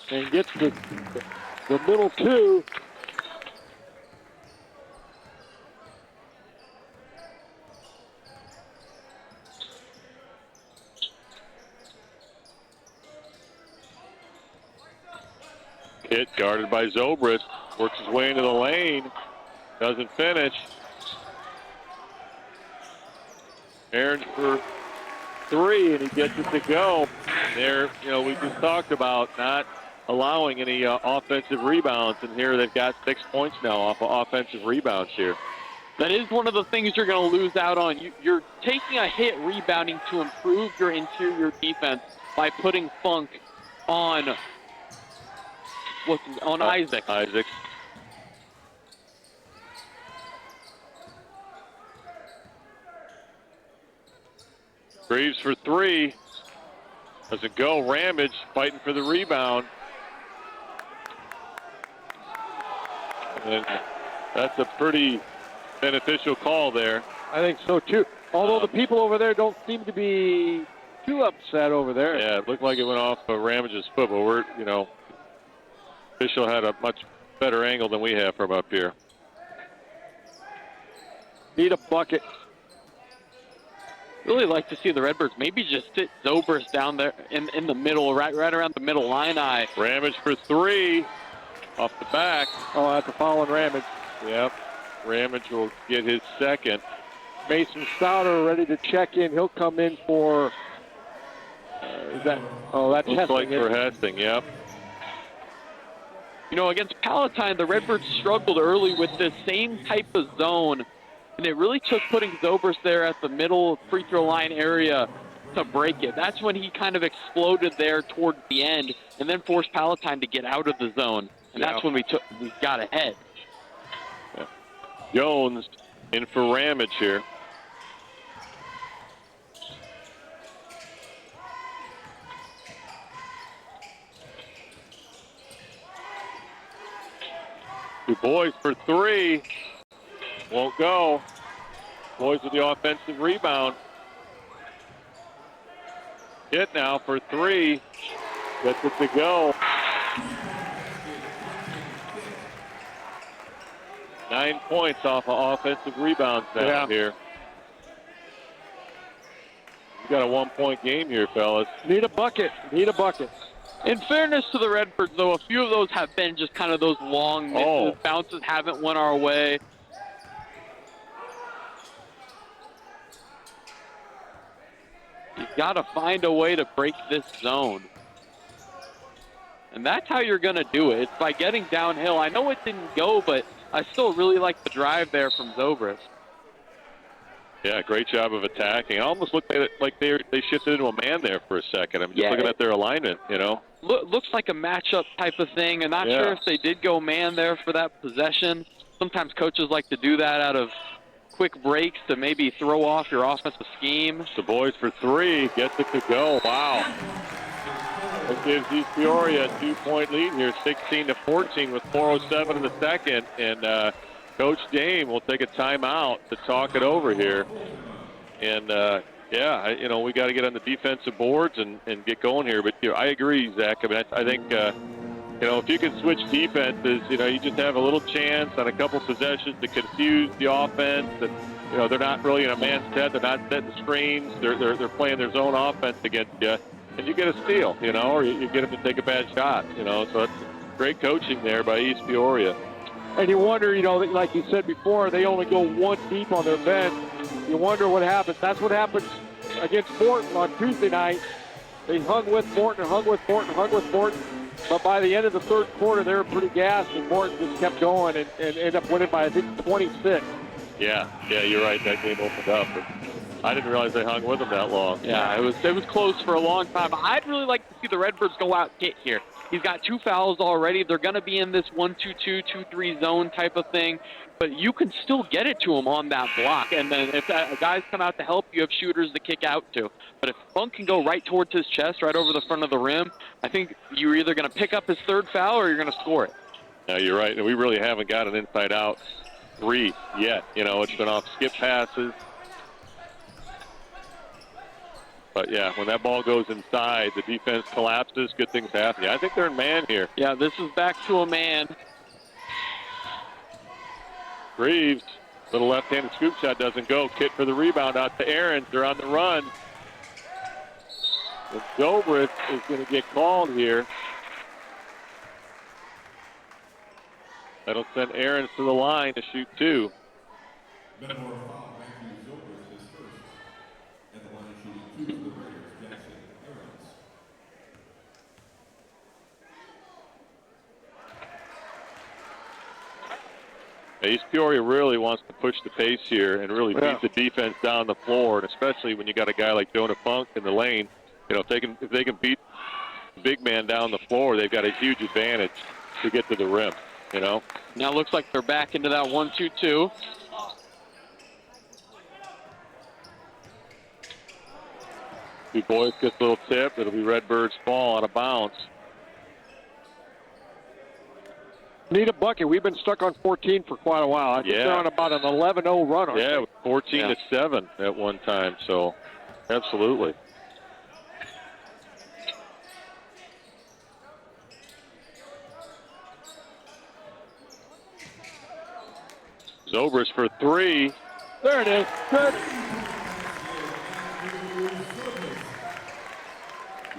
And gets the middle 2. Hit guarded by Zobrist. Works his way into the lane. Doesn't finish. Aaron for 3, and he gets it to go. There, we just talked about not allowing any offensive rebounds, and here they've got 6 points now off of offensive rebounds here. That is one of the things you're going to lose out on. You're taking a hit rebounding to improve your interior defense by putting Funk on Isaac. Isaac. Greaves for 3. Doesn't go. Ramage fighting for the rebound. And that's a pretty beneficial call there. I think so, too. Although the people over there don't seem to be too upset over there. Yeah, it looked like it went off Ramage's foot, but we're, official had a much better angle than we have from up here. Need a bucket. Really like to see the Redbirds maybe just sit Zobrist down there in the middle, right around the middle line eye. Ramage for 3 off the back. Oh, that's a foul on Ramage. Yep. Ramage will get his second. Mason Stouter ready to check in. He'll come in for, that's Looks Hessing. like for Hessing, yep. Against Palatine, the Redbirds struggled early with this same type of zone, and it really took putting Zobrist there at the middle free throw line area to break it. That's when he kind of exploded there towards the end, and then forced Palatine to get out of the zone, and that's when we got ahead. Yeah. Jones in for Ramage here. Du Bois for 3. Won't go. Boys with the offensive rebound. Hit now for 3. Gets it to go. 9 points off of offensive rebounds now here. We got a 1-point game here, fellas. Need a bucket. Need a bucket. In fairness to the Redbirds, though, a few of those have been just kind of those long misses. Bounces haven't went our way. You got to find a way to break this zone. And that's how you're going to do it. It's by getting downhill. I know it didn't go, but I still really like the drive there from Zobrist. Yeah, great job of attacking. It almost looked like they shifted into a man there for a second. I'm just looking at their alignment, you know. Looks like a matchup type of thing. I'm not sure if they did go man there for that possession. Sometimes coaches like to do that out of quick breaks to maybe throw off your offensive scheme. The boys for 3, gets it to go. Wow. That gives East Peoria a 2-point lead here, 16-14 with 4:07 in the second. And Coach Dame will take a timeout to talk it over here. And, you know, we got to get on the defensive boards and get going here. But, you know, I agree, Zach. I mean, I think, you know, if you can switch defenses, you know, you just have a little chance on a couple possessions to confuse the offense. And, you know, they're not really in a man's head. They're not setting screens. They're playing their zone offense against you. And you get a steal, you know, or you get them to take a bad shot, you know. So it's great coaching there by East Peoria. And you wonder, you know, like you said before, they only go 1 deep on their bench. You wonder what happens. That's what happens against Morton on Tuesday night. They hung with Morton, hung with Morton, hung with Morton. But by the end of the third quarter, they were pretty gassed, and Morton just kept going and ended up winning by, I think, 26. Yeah, you're right. That game opened up. But I didn't realize they hung with them that long. Yeah, it was close for a long time. I'd really like to see the Redbirds go out and get here. He's got 2 fouls already. They're going to be in this 1-2-2, 2-3 zone type of thing. But you can still get it to him on that block. And then if guys come out to help, you have shooters to kick out to. But if Funk can go right towards his chest, right over the front of the rim, I think you're either going to pick up his 3rd foul or you're going to score it. Yeah, you're right. And we really haven't got an inside-out 3 yet. You know, it's been off skip passes. But, yeah, when that ball goes inside, the defense collapses, good things happen. Yeah, I think they're in man here. Yeah, this is back to a man. Reeves, little left-handed scoop shot doesn't go. Kit for the rebound out to Aaron. They're on the run. And Zobrist is going to get called here. That'll send Aaron to the line to shoot 2. Metamora foul, Matthew Zobrist is first. At the line shooting 2 for the Raiders, Jackson Aarons. East Peoria really wants to push the pace here and really beat the defense down the floor, and especially when you got a guy like Jonah Funk in the lane. You know, if they can beat the big man down the floor, they've got a huge advantage to get to the rim. You know. Now it looks like they're back into that 1-2-2. Du Bois gets a little tip. It'll be Redbirds ball out of bounds. Need a bucket. We've been stuck on 14 for quite a while. I think they're on about an 11-0 run. Yeah, 14-7 at one time. So, absolutely. Zobrist for 3. There it is. Good.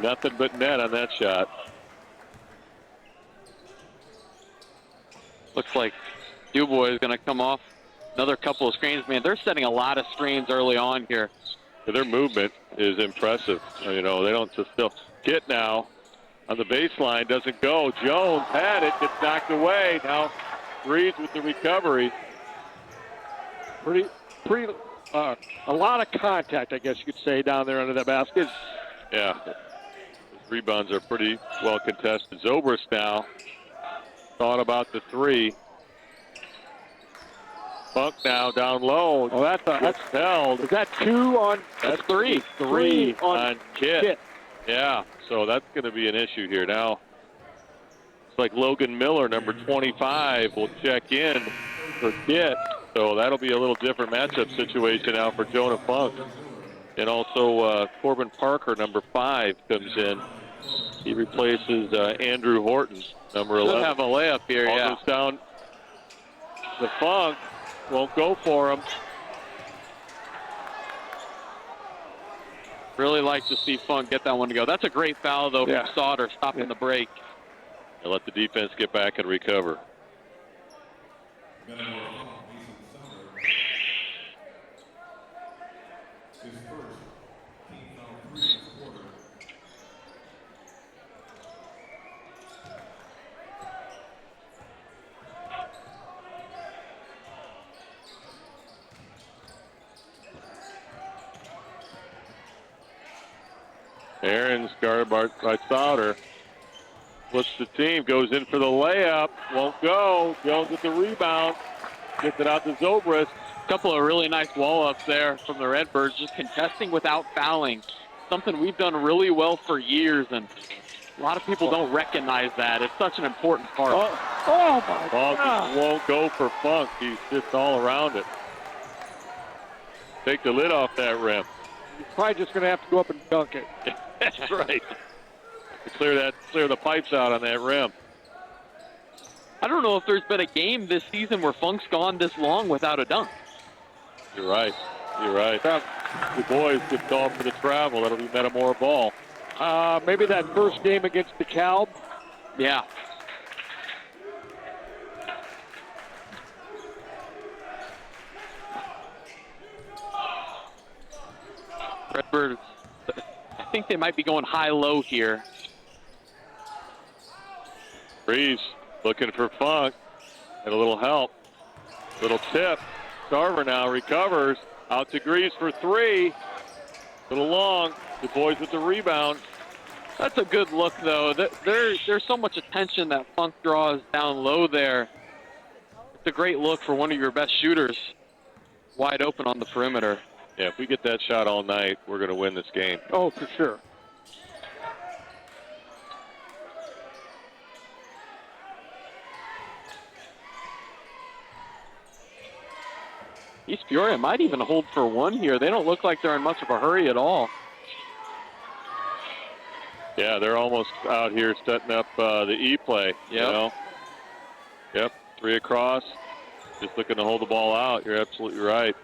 Nothing but net on that shot. Looks like Dubois is going to come off another couple of screens. Man, they're setting a lot of screens early on here. Their movement is impressive. You know, they don't just still get now on the baseline. Doesn't go. Jones had it. Gets knocked away. Now Reeves with the recovery. Pretty, a lot of contact, I guess you could say, down there under that basket. Yeah. Those rebounds are pretty well contested. Zobrist now thought about the 3. Funk now down low. Oh, that's held. Is that 2 on? That's 3. 3 on Kit. Yeah, so that's going to be an issue here. Now, it's like Logan Miller, number 25, will check in for Kit. So that'll be a little different matchup situation now for Jonah Funk. And also Corbin Parker, number 5, comes in. He replaces Andrew Horton, number 11. Should have a layup here, Ball goes down. The Funk won't go for him. Really like to see Funk get that one to go. That's a great foul, though, from Sauter, stopping the break. And let the defense get back and recover. His first team foul 3 this quarter. Aaron's guarded by Sauter. Flips the team, goes in for the layup, won't go. Jones with the rebound, gets it out to Zobrist. A couple of really nice wall-ups there from the Redbirds, just contesting without fouling. Something we've done really well for years, and a lot of people don't recognize that. It's such an important part. Oh my Ball God. just won't go for Funk. He's just all around it. Take the lid off that rim. He's probably just going to have to go up and dunk it. That's right. Clear the pipes out on that rim. I don't know if there's been a game this season where Funk's gone this long without a dunk. You're right. The boys get called for the travel. That'll be Metamora ball. Maybe that first game against DeKalb. Yeah. Redbirds, I think they might be going high-low here. Breeze looking for Funk. And a little help. Little tip. Carver now recovers. Out to Greaves for three. Little long. The boys with the rebound. That's a good look, though. There's so much attention that Funk draws down low there. It's a great look for one of your best shooters. Wide open on the perimeter. Yeah, if we get that shot all night, we're going to win this game. Oh, for sure. East Peoria might even hold for one here. They don't look like they're in much of a hurry at all. Yeah, they're almost out here setting up the E-play, you know. Yep, three across. Just looking to hold the ball out. You're absolutely right.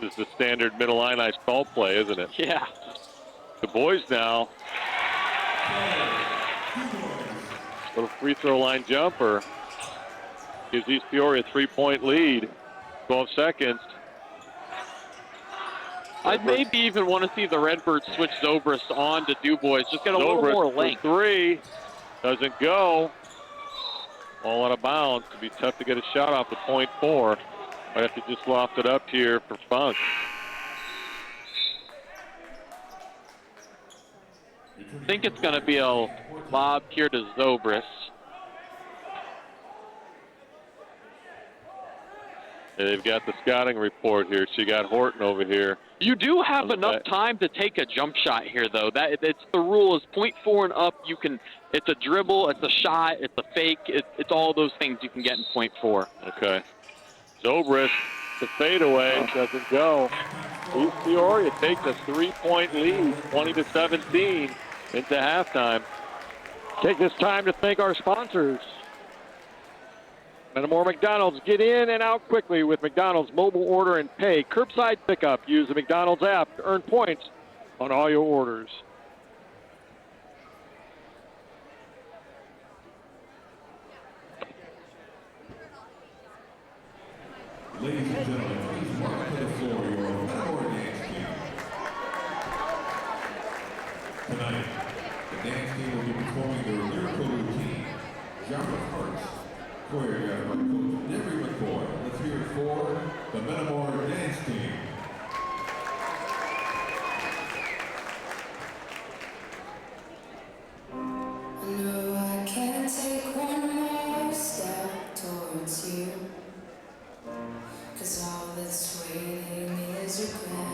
This is the standard middle line ice ball play, isn't it? Yeah. The boys now. Little free throw line jumper. Gives East Peoria a 3-point lead. 12 seconds. I'd maybe even want to see the Redbirds switch Zobrist on to DuBois. Just get a little more length. Three. Doesn't go. All out of bounds. It'd be tough to get a shot off the .4. Might have to just loft it up here for Funk. I think it's going to be a lob here to Zobrist. They've got the scouting report here. So you got Horton over here. You do have enough time to take a jump shot here, though. It's the rule is .4 and up. You can. It's a dribble. It's a shot. It's a fake. It's all those things you can get in .4. Okay. Zobrist, the fadeaway doesn't go. East Peoria takes a 3-point lead, 20-17 into halftime. Take this time to thank our sponsors. Metamora McDonald's, get in and out quickly with McDonald's mobile order and pay. Curbside pickup, use the McDonald's app to earn points on all your orders. Ladies and gentlemen, please welcome to the floor your Metamora dance team. Tonight, the dance team will be performing their lyrical routine, Genre Hearts, choreographed by Coach Debbie McCoy. Let's hear it for the Metamora dance team. No, I can't take one more step towards you, 'cause all that's waiting is regret.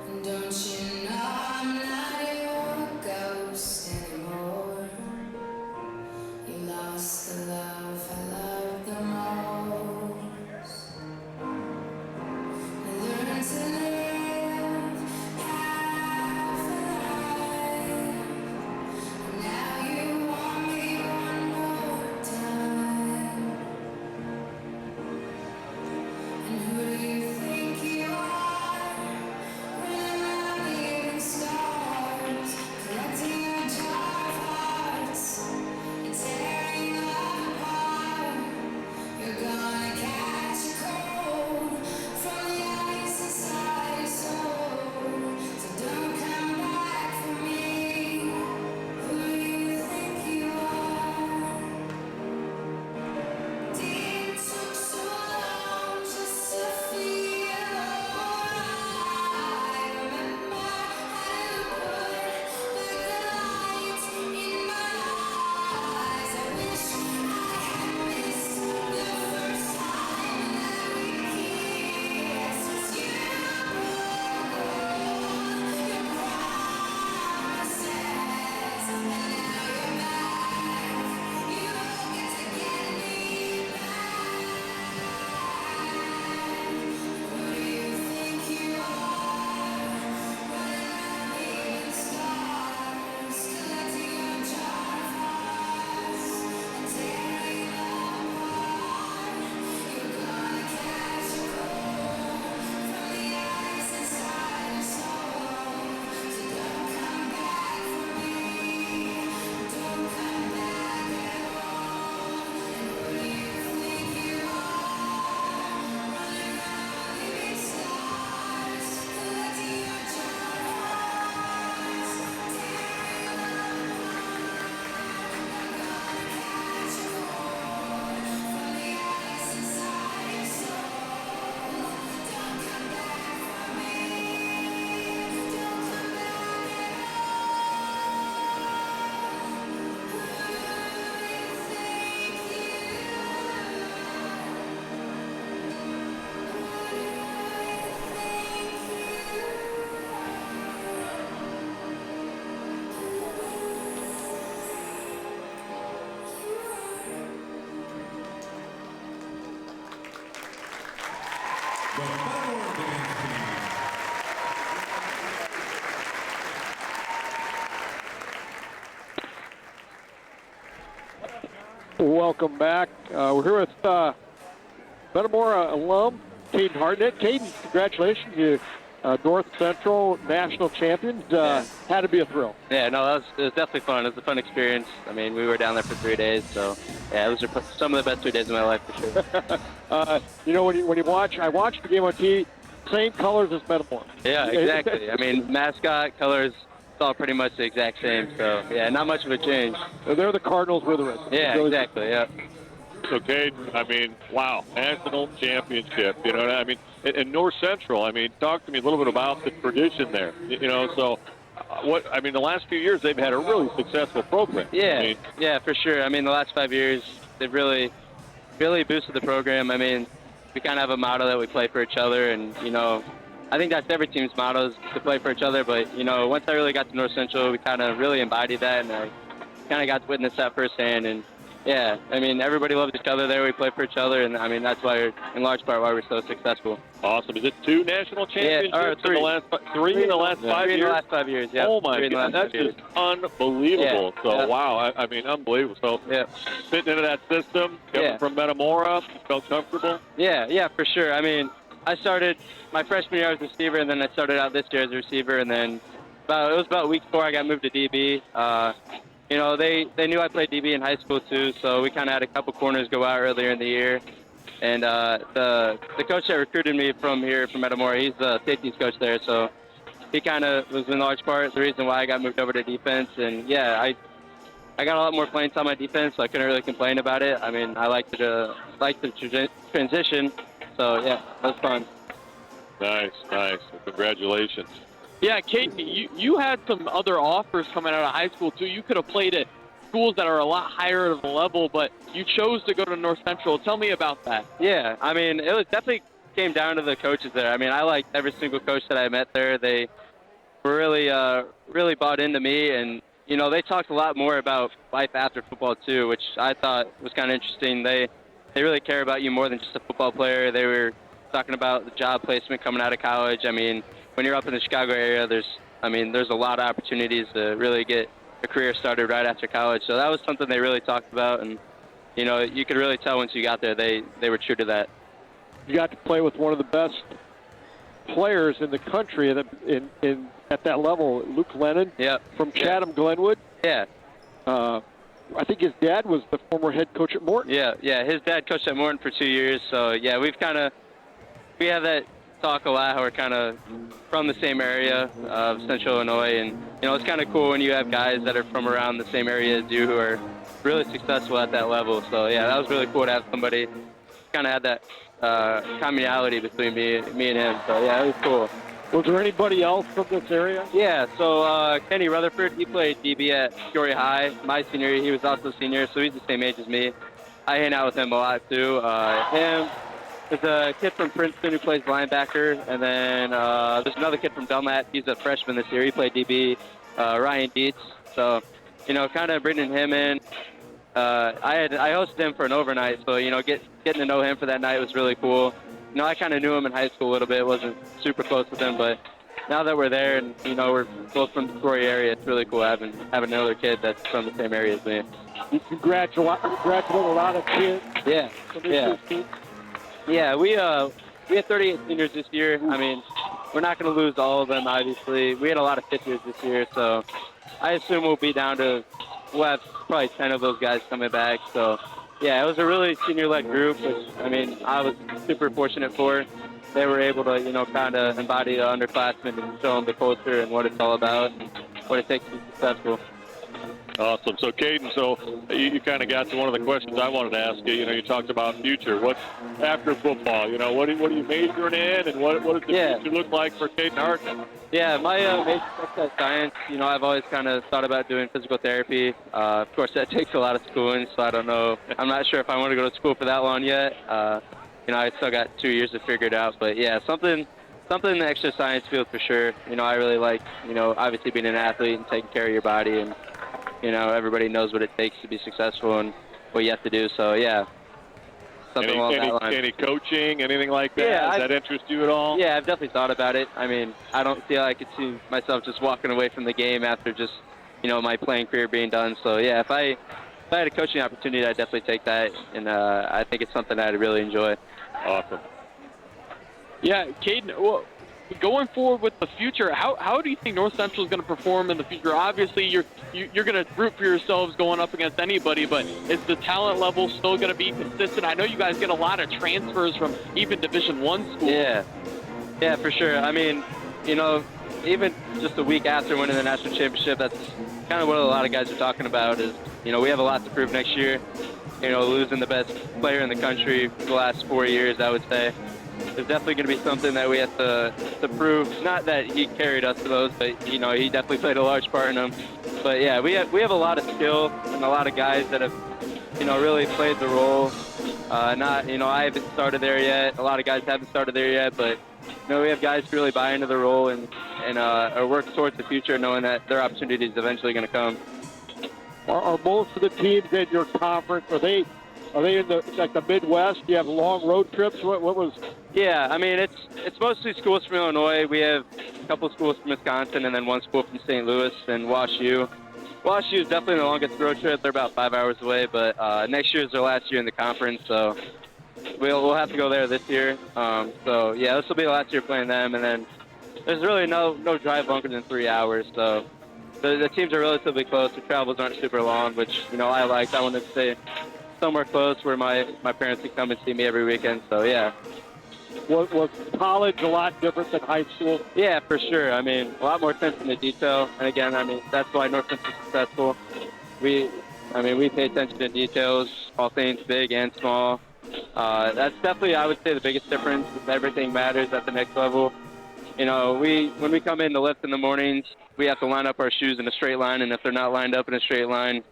And don't you know I'm not your ghost anymore? You lost the love I loved the most. welcome back. We're here with Metamora alum, Caden Hartnett. Caden, congratulations. You North Central national champions. Had to be a thrill. Yeah, no, it was definitely fun. It was a fun experience. I mean, we were down there for 3 days, so yeah, those are some of the best 3 days of my life for sure. You know, when you watch, I watched the game on TV, same colors as Metamora. Yeah, exactly. I mean, mascot, colors, it's all pretty much the exact same, so yeah, not much of a change. They're the Cardinals, we're the Reds. Yeah, exactly, yeah. So, Cade, I mean, wow, national championship, you know what I mean? And North Central, I mean, talk to me a little bit about the tradition there, you know, so the last few years they've had a really successful program. Yeah, yeah, for sure. I mean, the last 5 years, they've really boosted the program. I mean, we kind of have a motto that we play for each other, and, you know, I think that's every team's motto is to play for each other, but, you know, once I really got to North Central, we kind of really embodied that, and I kind of got to witness that firsthand, and yeah, I mean, everybody loves each other there. We play for each other, and I mean, that's why, in large part, why we're so successful. Awesome. Is it 2 national championships or 3. in the last 3 in the last 5 years? 3 in the last 5 years, yeah. Oh my God, that's just unbelievable. Yeah. So Yeah. wow, I mean, unbelievable. So fitting into that system, coming from Metamora, felt comfortable. Yeah, for sure. I mean, I started my freshman year as a receiver, and then I started out this year as a receiver, and then it was about week 4 I got moved to DB. You know, they knew I played DB in high school too, so we kind of had a couple corners go out earlier in the year. And the coach that recruited me from here, from Metamora, he's the safeties coach there, so he kind of was in large part the reason why I got moved over to defense. And yeah, I got a lot more playing time on defense, so I couldn't really complain about it. I mean, I liked the transition, so yeah, that was fun. Nice. Well, congratulations. Yeah, Kate, you had some other offers coming out of high school, too. You could have played at schools that are a lot higher of a level, but you chose to go to North Central. Tell me about that. Yeah, I mean, it was definitely came down to the coaches there. I mean, I liked every single coach that I met there. They were really bought into me, and, you know, they talked a lot more about life after football, too, which I thought was kind of interesting. They really care about you more than just a football player. They were talking about the job placement coming out of college. I mean, when you're up in the Chicago area, there's a lot of opportunities to really get a career started right after college. So that was something they really talked about, and you know, you could really tell once you got there they were true to that. You got to play with one of the best players in the country at that level, Luke Lennon from Chatham Glenwood. Yeah. I think his dad was the former head coach at Morton. Yeah. His dad coached at Morton for 2 years. So yeah, we have that talk a lot how we're kind of from the same area of Central Illinois, and you know, it's kind of cool when you have guys that are from around the same area as you who are really successful at that level. So yeah, that was really cool to have somebody kind of had that commonality between me and him. So yeah, it was cool. Was there anybody else from this area? Yeah, so Kenny Rutherford, he played DB at Peoria High. My senior year, he was also a senior, so he's the same age as me. I hang out with him a lot too. There's a kid from Princeton who plays linebacker, and then there's another kid from Belknap. He's a freshman this year. He played DB, Ryan Dietz. So, you know, kind of bringing him in. I hosted him for an overnight, so, you know, getting to know him for that night was really cool. You know, I kind of knew him in high school a little bit. Wasn't super close with him, but now that we're there and, you know, we're both from the Peoria area, it's really cool having another kid that's from the same area as me. You congratulate a lot of kids. Yeah. Yeah, we had 38 seniors this year. I mean, we're not going to lose all of them, obviously. We had a lot of fifth years this year, so I assume we'll have probably 10 of those guys coming back. So, yeah, it was a really senior-led group, which, I mean, I was super fortunate for. They were able to, you know, kind of embody the underclassmen and show them the culture and what it's all about and what it takes to be successful. Awesome. So, Caden, you kind of got to one of the questions I wanted to ask you. You know, you talked about future. What's after football? You know, what are you majoring in, and what does the future look like for Caden Hartnett? Yeah, my major is science. You know, I've always kind of thought about doing physical therapy. Of course, that takes a lot of schooling, so I don't know. I'm not sure if I want to go to school for that long yet. You know, I still got 2 years to figure it out. But, yeah, something in the extra science field for sure. You know, I really like, you know, obviously being an athlete and taking care of your body, and you know, everybody knows what it takes to be successful and what you have to do. So, yeah, something along that line. Any coaching, anything like that? Yeah, Does that interest you at all? Yeah, I've definitely thought about it. I mean, I don't feel I could see myself just walking away from the game after just, you know, my playing career being done. So, yeah, if I if I had a coaching opportunity, I'd definitely take that, and I think it's something I'd really enjoy. Awesome. Yeah, Caden, well, going forward with the future, how do you think North Central is going to perform in the future? Obviously, you're going to root for yourselves going up against anybody, but is the talent level still going to be consistent? I know you guys get a lot of transfers from even Division I schools. Yeah, for sure. I mean, you know, even just a week after winning the national championship, that's kind of what a lot of guys are talking about is, you know, we have a lot to prove next year. You know, losing the best player in the country for the last 4 years, I would say. There's definitely going to be something that we have to prove. Not that he carried us to those, but, you know, he definitely played a large part in them. But, yeah, we have a lot of skill and a lot of guys that have, you know, really played the role. You know, I haven't started there yet. A lot of guys haven't started there yet, but, you know, we have guys who really buy into the role and work towards the future knowing that their opportunity is eventually going to come. Are most of the teams in your conference, are they in the Midwest? Do you have long road trips? What was? Yeah, I mean, it's mostly schools from Illinois. We have a couple schools from Wisconsin and then one school from St. Louis and WashU. WashU is definitely the longest road trip. They're about 5 hours away, but next year is their last year in the conference, so we'll have to go there this year. So, yeah, this will be the last year playing them, and then there's really no drive longer than 3 hours, so the teams are relatively close. The travels aren't super long, which, you know, I liked. I wanted to stay somewhere close where my parents can come and see me every weekend, so, yeah. Was college a lot different than high school? Yeah, for sure. I mean, a lot more attention to detail. And again, I mean, that's why North Central is successful. We pay attention to details, all things big and small. That's definitely, I would say, the biggest difference. Everything matters at the next level. You know, when we come in to lift in the mornings, we have to line up our shoes in a straight line, and if they're not lined up in a straight line,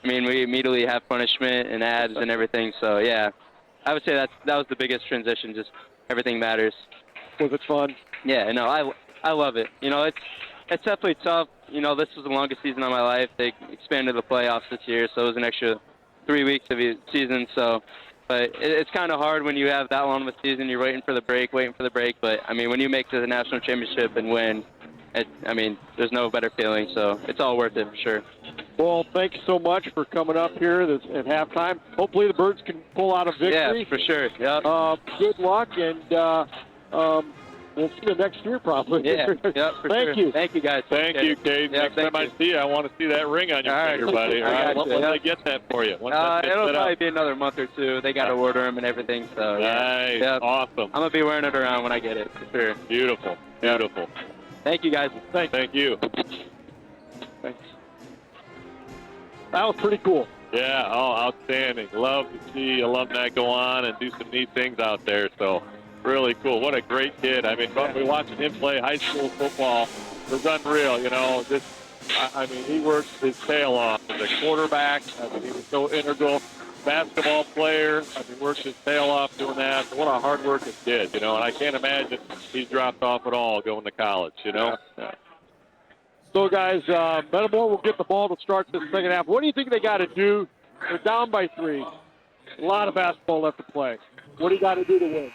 I mean, we immediately have punishment and ads and everything. So, yeah, I would say that was the biggest transition, just everything matters. Was it fun? Yeah, no, I love it. You know, it's definitely tough. You know, this was the longest season of my life. They expanded the playoffs this year, so it was an extra 3 weeks of the season. So, but it's kind of hard when you have that long of a season. You're waiting for the break. But, I mean, when you make it to the national championship and win, I mean, there's no better feeling. So it's all worth it for sure. Well, thanks so much for coming up here at halftime. Hopefully the Birds can pull out a victory. Yeah, for sure. Yep. Good luck, and we'll see you next year probably. Yeah, for sure. Thank you. Thank you, guys. Thank you, Cade. Next time I see you, I want to see that ring on your finger, buddy. All right, when I get that for you? It'll probably be another month or two. They got to order them and everything. So nice. Yeah. Awesome. I'm going to be wearing it around when I get it, for sure. Beautiful. Thank you, guys. Thank you. Thanks. That was pretty cool. Yeah, outstanding. Love to see alumni go on and do some neat things out there. So really cool. What a great kid. I mean, we're watching him play high school football. It was unreal, you know. I mean, he worked his tail off as a quarterback. I mean, he was so integral. Basketball player. I mean, worked his tail off doing that. What a hard working kid, you know. And I can't imagine he's dropped off at all going to college, you know. Yeah. So, guys, Metamora will get the ball to start this second half. What do you think they got to do? They're down by 3. A lot of basketball left to play. What do you got to do to win?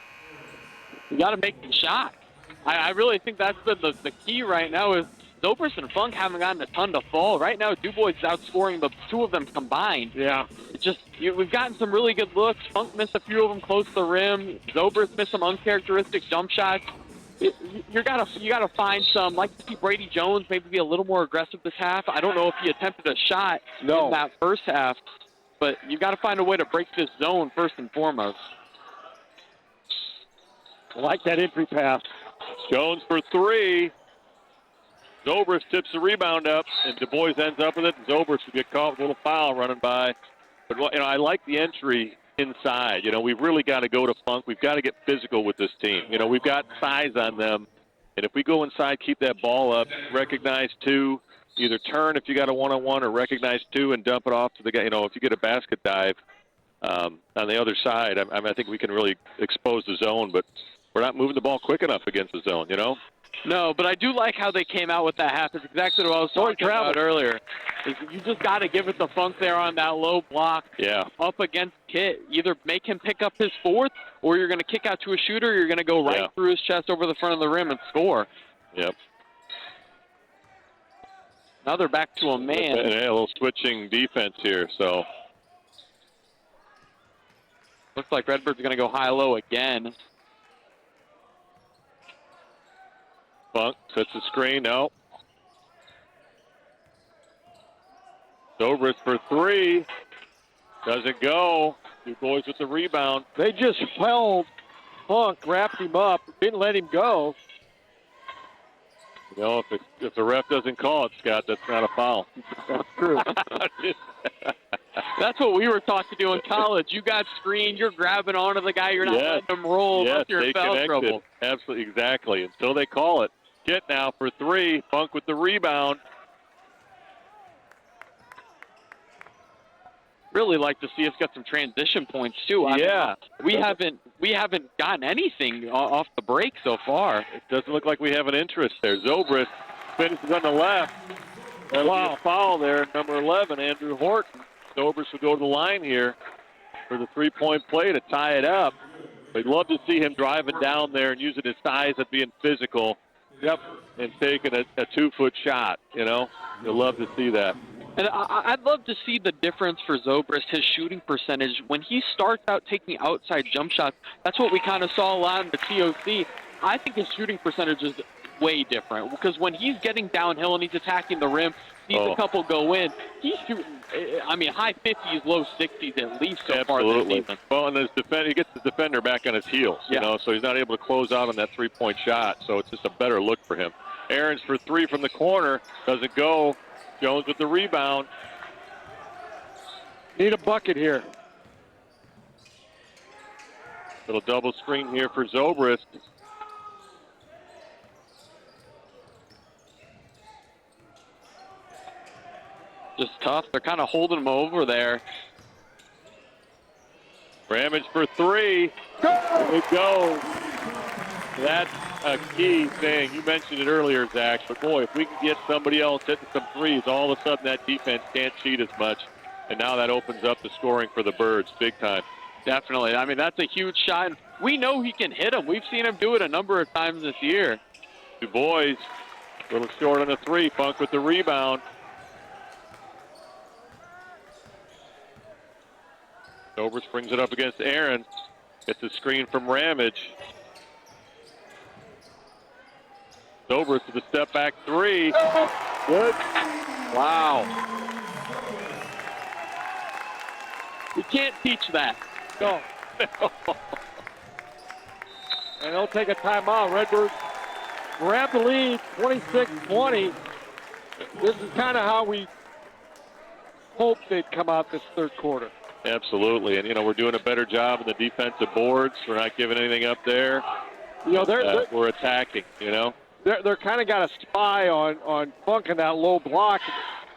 You got to make the shot. I really think that's the key right now is Zobrist and Funk haven't gotten a ton to fall. Right now, DuBois is outscoring the two of them combined. Yeah. It's just we've gotten some really good looks. Funk missed a few of them close to the rim. Zobrist missed some uncharacteristic jump shots. You gotta find some. Like to see Brady Jones maybe be a little more aggressive this half. I don't know if he attempted a shot in that first half, but you got to find a way to break this zone first and foremost. I like that entry pass. Jones for 3. Zobrist tips the rebound up, and DuBois ends up with it. Zobrist will get caught with a little foul running by. But, you know, I like the entry inside. You know, we've really got to go to Funk. We've got to get physical with this team. You know, we've got size on them. And if we go inside, keep that ball up, recognize 2, either turn if you got a one-on-one or recognize 2 and dump it off to the guy. You know, if you get a basket dive on the other side, I think we can really expose the zone. But we're not moving the ball quick enough against the zone, you know? No, but I do like how they came out with that half. It's exactly what I was talking about earlier. You just got to give it the Funk there on that low block. Yeah. Up against Kit. Either make him pick up his 4th, or you're going to kick out to a shooter, or you're going to go right through his chest over the front of the rim and score. Yep. Now they're back to a man. A little switching defense here, so Looks like Redbird's going to go high-low again. Funk sets the screen. No. Zobrist for three. Doesn't go. Du Bois with the rebound. They just held Funk, wrapped him up, didn't let him go. You know, if the ref doesn't call it, Scott, that's not a foul. That's true. That's what we were taught to do in college. You got screened, you're grabbing onto the guy, you're not letting him roll. Yes, You're in stay foul connected. trouble. Absolutely, exactly. Until they call it. Kit now for three. Funk with the rebound. Really like to see us get some transition points too. I mean, we haven't gotten anything off the break so far. It doesn't look like we have an interest there. Zobrist finishes on the left. That'll be a foul there, number 11, Andrew Horton. Zobrist will go to the line here for the three-point play to tie it up. We'd love to see him driving down there and using his size and being physical. Yep. And taking a 2-foot shot, you know. You'll love to see that. And I'd love to see the difference for Zobrist, his shooting percentage. When he starts out taking outside jump shots, that's what we kind of saw a lot in the TOC. I think his shooting percentage is way different because when he's getting downhill and he's attacking the rim, sees a couple go in, he's shooting, I mean, high 50s, low 60s at least so far this season. Well, and he gets the defender back on his heels, you know, so he's not able to close out on that three-point shot, so it's just a better look for him. Aarons for three from the corner, doesn't go. Jones with the rebound. Need a bucket here. Little double screen here for Zobrist. Just tough. They're kind of holding him over there. Ramage for three. It goes. That's a key thing. You mentioned it earlier, Zach, but boy, if we can get somebody else hitting some threes, all of a sudden that defense can't cheat as much. And now that opens up the scoring for the Birds big time. Definitely. I mean, that's a huge shot. We know he can hit them. We've seen him do it a number of times this year. Du Bois, a little short on the three. Funk with the rebound. Zobrist brings it up against Aaron. Gets a screen from Ramage. Zobrist with a step back three. Good. Wow. You can't teach that. No. And they'll take a timeout. Redbirds grab the lead, 26-20. This is kind of how we hoped they'd come out this third quarter. Absolutely. And, you know, we're doing a better job in the defensive boards. We're not giving anything up there. You know, we're attacking, you know. They're kind of got a spy on Funk in that low block.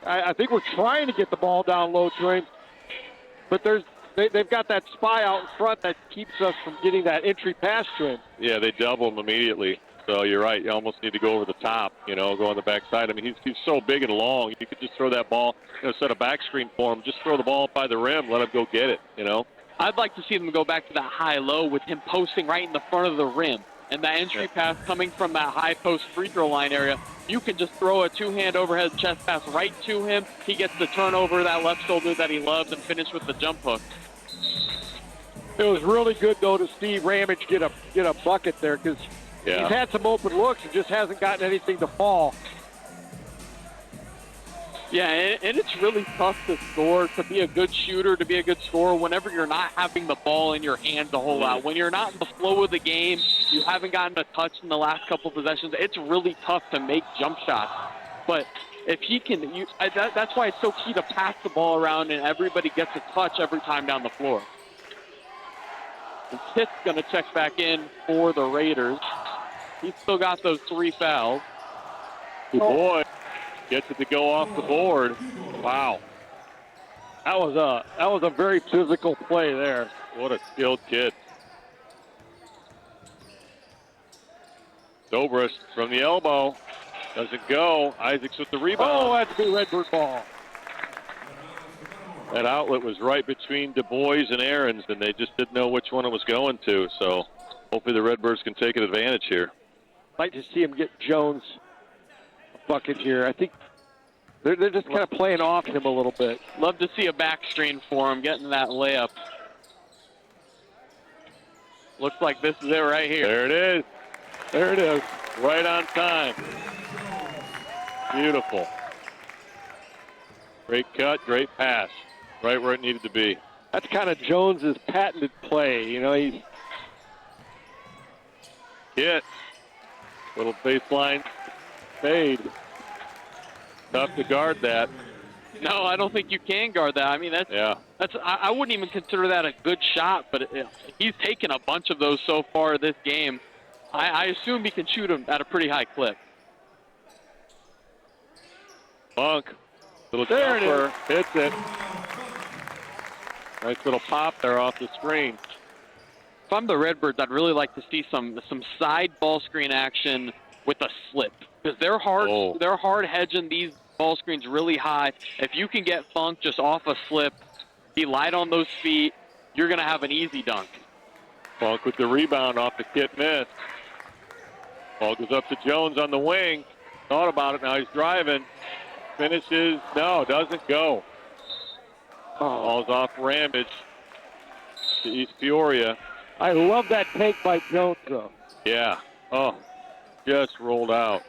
I think we're trying to get the ball down low to him, but they've got that spy out in front that keeps us from getting that entry pass to him. Yeah, they double him immediately. So you're right. You almost need to go over the top, you know, go on the backside. I mean, he's so big and long. You could just throw that ball, you know, set a back screen for him. Just throw the ball up by the rim, let him go get it, you know. I'd like to see them go back to that high-low with him posting right in the front of the rim. And that entry pass coming from that high post free throw line area, you can just throw a two-hand overhead chest pass right to him. He gets the turnover, that left shoulder that he loves, and finish with the jump hook. It was really good, though, to see Ramage get a bucket there because he's had some open looks and just hasn't gotten anything to fall. Yeah, and it's really tough to score, to be a good shooter, to be a good scorer whenever you're not having the ball in your hands a whole lot. When you're not in the flow of the game, you haven't gotten a touch in the last couple of possessions, it's really tough to make jump shots. But if he can, that's why it's so key to pass the ball around and everybody gets a touch every time down the floor. And Pitt's going to check back in for the Raiders. He's still got those 3 fouls. Du Bois gets it to go off the board. Wow. That was a very physical play there. What a skilled kid. Zobrist from the elbow. Doesn't go. Isaacs with the rebound. Oh, that's a good Redbird ball. That outlet was right between Du Bois and Aarons, and they just didn't know which one it was going to. So hopefully the Redbirds can take an advantage here. I'd like to see him get Jones a bucket here. I think they're just kind of playing off him a little bit. Love to see a back screen for him, getting that layup. Looks like this is it right here. There it is. There it is. Right on time. Beautiful. Great cut, great pass. Right where it needed to be. That's kind of Jones's patented play. You know, he's hit. Little baseline fade. Tough to guard that. No, I don't think you can guard that. I mean, I wouldn't even consider that a good shot, but he's taken a bunch of those so far this game. I assume he can shoot them at a pretty high clip. Funk, little there jumper, hits it. Nice little pop there off the screen. If I'm the Redbirds, I'd really like to see some side ball screen action with a slip, because they're hard hedging these ball screens really high. If you can get Funk just off a slip, be light on those feet, you're going to have an easy dunk. Funk with the rebound off the Kit miss. Ball goes up to Jones on the wing. Thought about it, now he's driving. Finishes, no, doesn't go. Ball's off Ramage to East Peoria. I love that take by Jones, though. Yeah. Oh, just rolled out.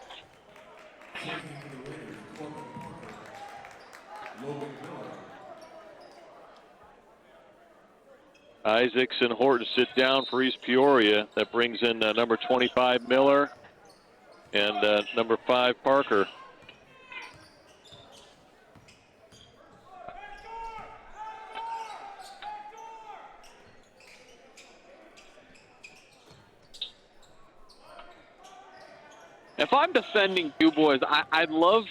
Isaacs and Horton sit down for East Peoria. That brings in number 25, Miller, and number 5, Parker. If I'm defending DuBois, I'd love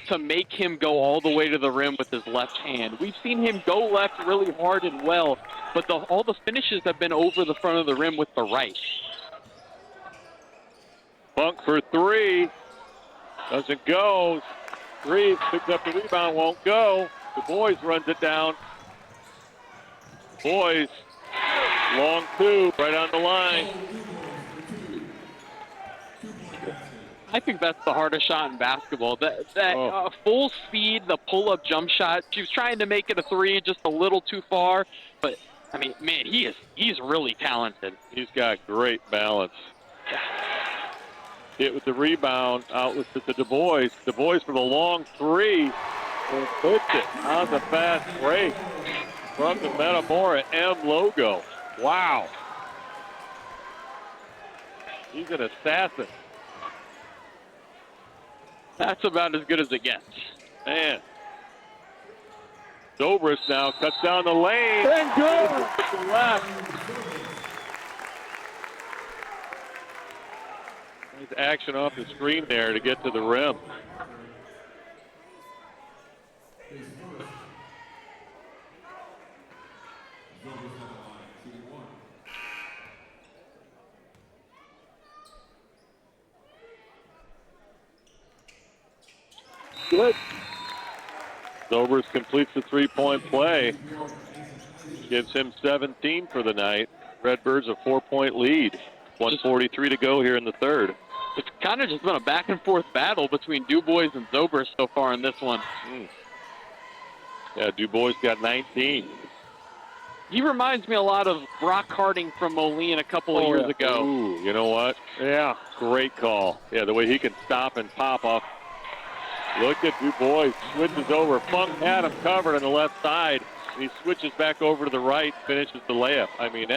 to make him go all the way to the rim with his left hand. We've seen him go left really hard and well, but all the finishes have been over the front of the rim with the right. Funk for 3. Doesn't go. Reeves picks up the rebound, won't go. DuBois runs it down. Boys, long 2, right on the line. I think that's the hardest shot in basketball. That full speed, the pull-up jump shot. She was trying to make it a 3, just a little too far. But I mean, man, he's really talented. He's got great balance. Hit with the rebound, outlet to DuBois. DuBois for the long 3. And puts it on the fast break from the Metamora M logo. Wow. He's an assassin. That's about as good as it gets. Man. Zobrist now cuts down the lane. And good. To the left. Nice action off the screen there to get to the rim. Good. Zobrist completes the 3-point play. Gives him 17 for the night. Redbirds a 4-point lead. 1:43 to go here in the third. It's kind of just been a back-and-forth battle between DuBois and Zobrist so far in this one. Yeah, DuBois got 19. He reminds me a lot of Brock Harding from Moline a couple of years ago. Ooh, you know what? Yeah. Great call. Yeah, the way he can stop and pop off. Look at DuBois, switches over. Funk had him covered on the left side. He switches back over to the right, finishes the layup. I mean,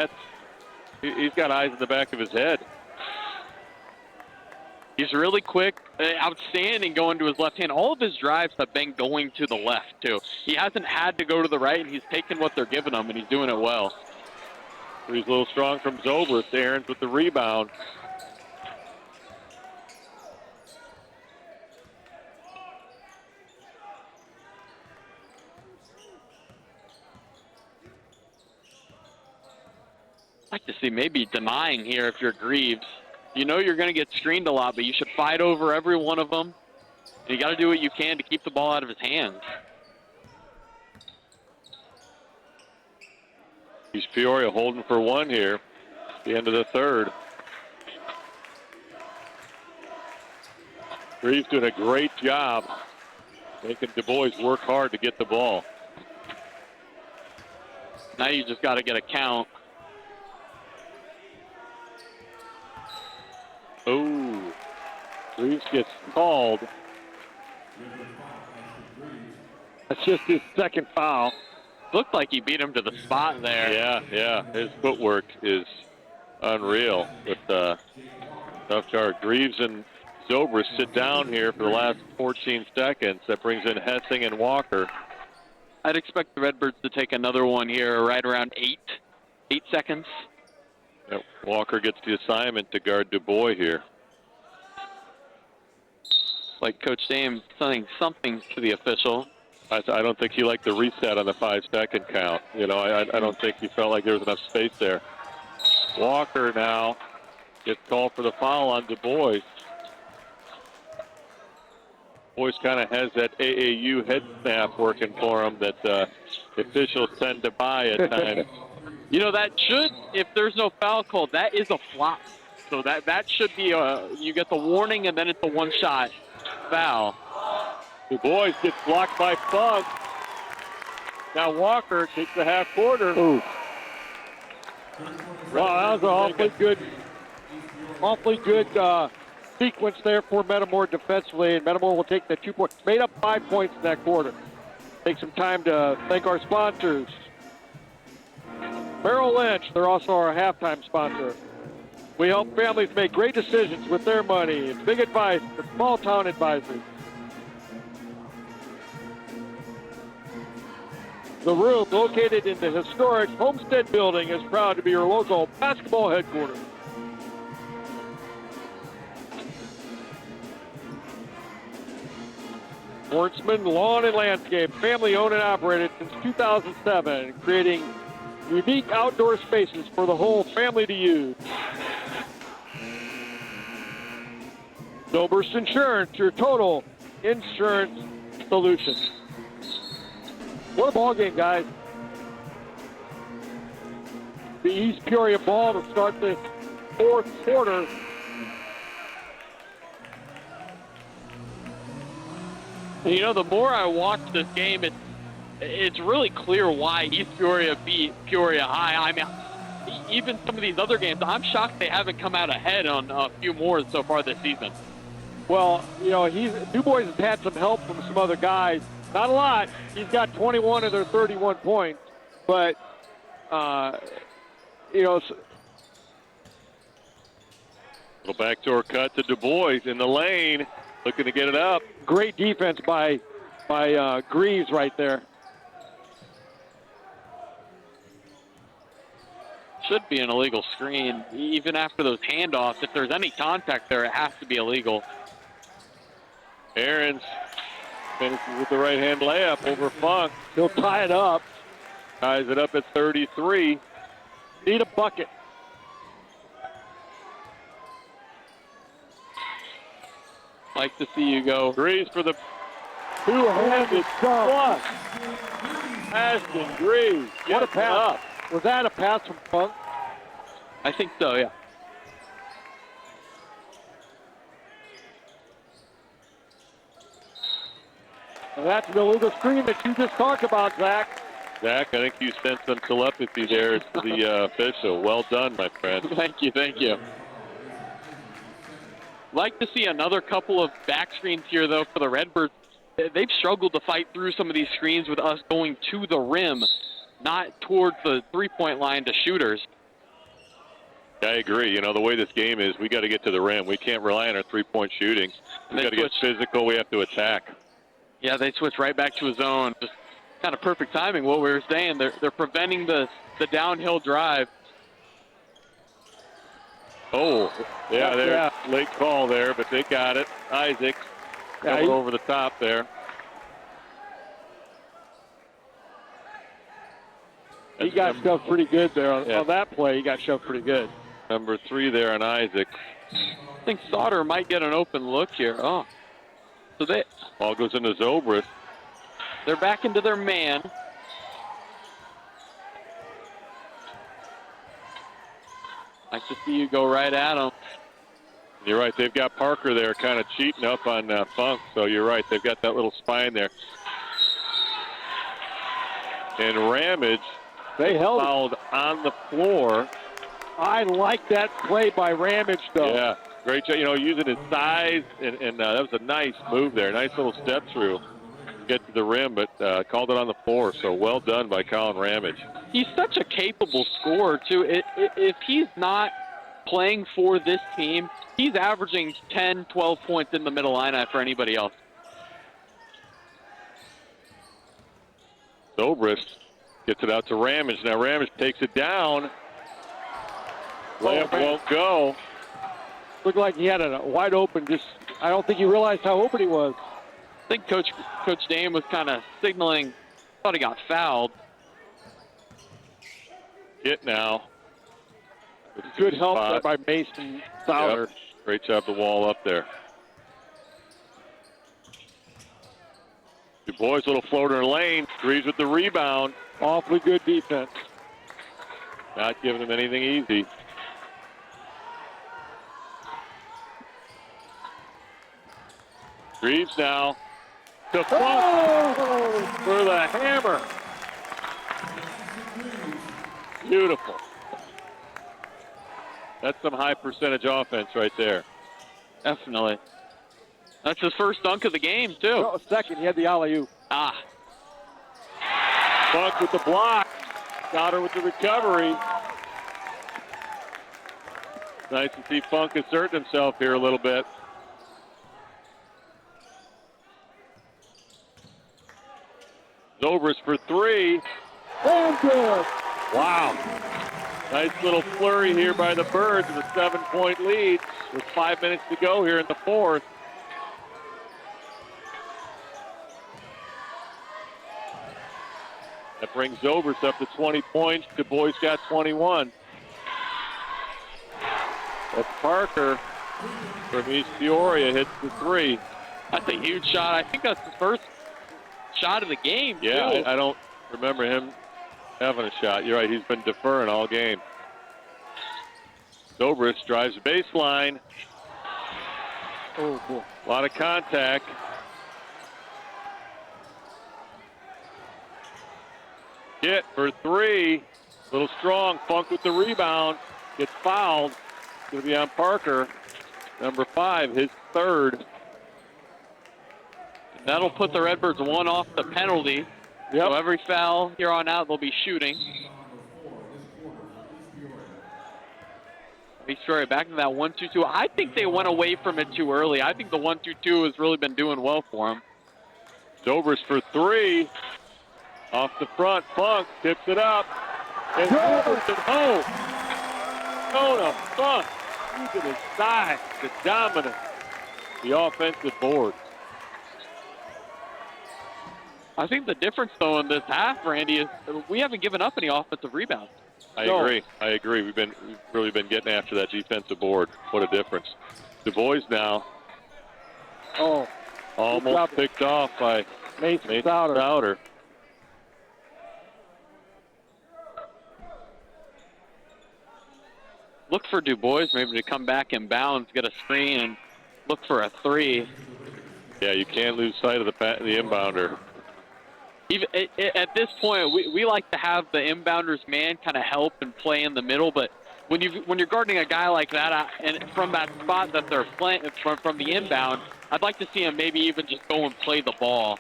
he's got eyes in the back of his head. He's really quick, outstanding going to his left hand. All of his drives have been going to the left, too. He hasn't had to go to the right, and he's taken what they're giving him, and he's doing it well. He's a little strong from Zobrist. Aarons with the rebound. I'd like to see maybe denying here if you're Greaves. You know you're going to get screened a lot, but you should fight over every one of them. And you got to do what you can to keep the ball out of his hands. East Peoria holding for 1 here at the end of the third. Greaves doing a great job making DuBois work hard to get the ball. Now you just got to get a count. Greaves gets called. That's just his second foul. Looked like he beat him to the spot there. Yeah. His footwork is unreal with tough charge. Greaves and Zobrist sit down here for the last 14 seconds. That brings in Hessing and Walker. I'd expect the Redbirds to take another one here right around 8 seconds. Yep. Walker gets the assignment to guard DuBois here. Like Coach Dame saying something to the official. I don't think he liked the reset on the 5-second count. You know, I don't think he felt like there was enough space there. Walker now gets called for the foul on DuBois. Boys kind of has that AAU head snap working for him that officials tend to buy at times. You know, that should, if there's no foul call, that is a flop. So that should be you get the warning and then it's a one-shot foul. DuBois gets blocked by Funk. Now Walker takes the half quarter. Ooh. Wow, that was an awfully good sequence there for Metamora defensively, and Metamora will take the 2 points. Made up 5 points in that quarter. Take some time to thank our sponsors. Merrill Lynch, they're also our halftime sponsor. We help families make great decisions with their money. It's big advice for small town advisors. The room, located in the historic Homestead Building, is proud to be your local basketball headquarters. Hornsman Lawn and Landscape, family owned and operated since 2007, creating unique outdoor spaces for the whole family to use. Zobrist Insurance, your total insurance solution. What a ball game, guys. The East Peoria ball to start the fourth quarter. You know, the more I watch this game, it's really clear why East Peoria beat Peoria High. I mean, even some of these other games, I'm shocked they haven't come out ahead on a few more so far this season. Well, you know, DuBois has had some help from some other guys. Not a lot. He's got 21 of their 31 points. But, you know. Little backdoor cut to DuBois in the lane, looking to get it up. Great defense by Greaves right there. Should be an illegal screen. Even after those handoffs, if there's any contact there, it has to be illegal. Aarons finishes with the right-hand layup over Funk. He'll tie it up. Ties it up at 33. Need a bucket. Like to see you go. Greaves for the two-handed plus. Ashton Greaves. What a pass. Up. Was that a pass from Funk? I think so, yeah. And that's the illegal screen that you just talked about, Zach. Zach, I think you sent some telepathy there to the official. Well done, my friend. Thank you, thank you. Like to see another couple of back screens here, though, for the Redbirds. They've struggled to fight through some of these screens with us going to the rim, not towards the three-point line to shooters. I agree. You know, the way this game is, we got to get to the rim. We can't rely on our three-point shooting. We got to get physical. We have to attack. Yeah, they switch right back to a zone. Just kind of perfect timing, what we were saying. They're preventing the downhill drive. Oh, yeah, late call there, but they got it. Isaac coming over the top there. He got shoved pretty good there on that play. He got shoved pretty good. Number 3 there on Isaac. I think Sauter might get an open look here. Oh, so ball goes into Zobrist. They're back into their man. Nice to see you go right at him. You're right. They've got Parker there kind of cheating up on Funk, so you're right. They've got that little spine there. And Ramage fouled on the floor. I like that play by Ramage, though. Yeah. Great job, using his size, and that was a nice move there. Nice little step through. Get to the rim, but called it on the floor. So well done by Colin Ramage. He's such a capable scorer, too. If he's not playing for this team, he's averaging 10, 12 points in the middle lineup for anybody else. Zobrist gets it out to Ramage. Now Ramage takes it down. Layup won't go. Looked like he had a wide open, I don't think he realized how open he was. I think Coach Dame was kind of signaling, thought he got fouled. Hit now. Good help there by Mason Fowler. Yep. Great job the wall up there. Du Bois, little floater lane. Greaves with the rebound. Awfully good defense. Not giving him anything easy. Greaves now. To Funk for the hammer. Beautiful. That's some high percentage offense right there. Definitely. That's his first dunk of the game, too. No, second, he had the alley-oop. Funk with the block. Got her with the recovery. Nice to see Funk assert himself here a little bit. Zobrist for three. And good. Wow. Nice little flurry here by the Birds with a 7-point lead with 5 minutes to go here in the fourth. That brings Zobrist up to 20 points. Du Bois got 21. That's Parker from East Peoria hits the three. That's a huge shot. I think that's the first shot of the game, yeah, too. I don't remember him having a shot. You're right, he's been deferring all game. Zobrist drives the baseline. Oh, cool. A lot of contact. Hit for three. A little strong. Funk with the rebound. Gets fouled. Going to be on Parker. Number 5, his third. That'll put the Redbirds one off the penalty. Yep. So every foul here on out, they'll be shooting. East Peoria back to that 1-2-2. I think they went away from it too early. I think the 1-2-2 has really been doing well for them. Zobrist for three. Off the front, Funk tips it up. And Zobrist at home. Kona Funk using his size to dominate the offensive board. I think the difference, though, in this half, Randy, is we haven't given up any offensive rebounds. I agree. We've really been getting after that defensive board. What a difference. Du Bois now. Oh. Almost picked off by Mason Fowler. Look for Du Bois maybe to come back in bounds, get a screen, and look for a three. Yeah, you can't lose sight of the inbounder. Even at this point, we like to have the inbounder's man kind of help and play in the middle, but when you're guarding a guy like that and from that spot that they're playing from the inbound, I'd like to see him maybe even just go and play the ball.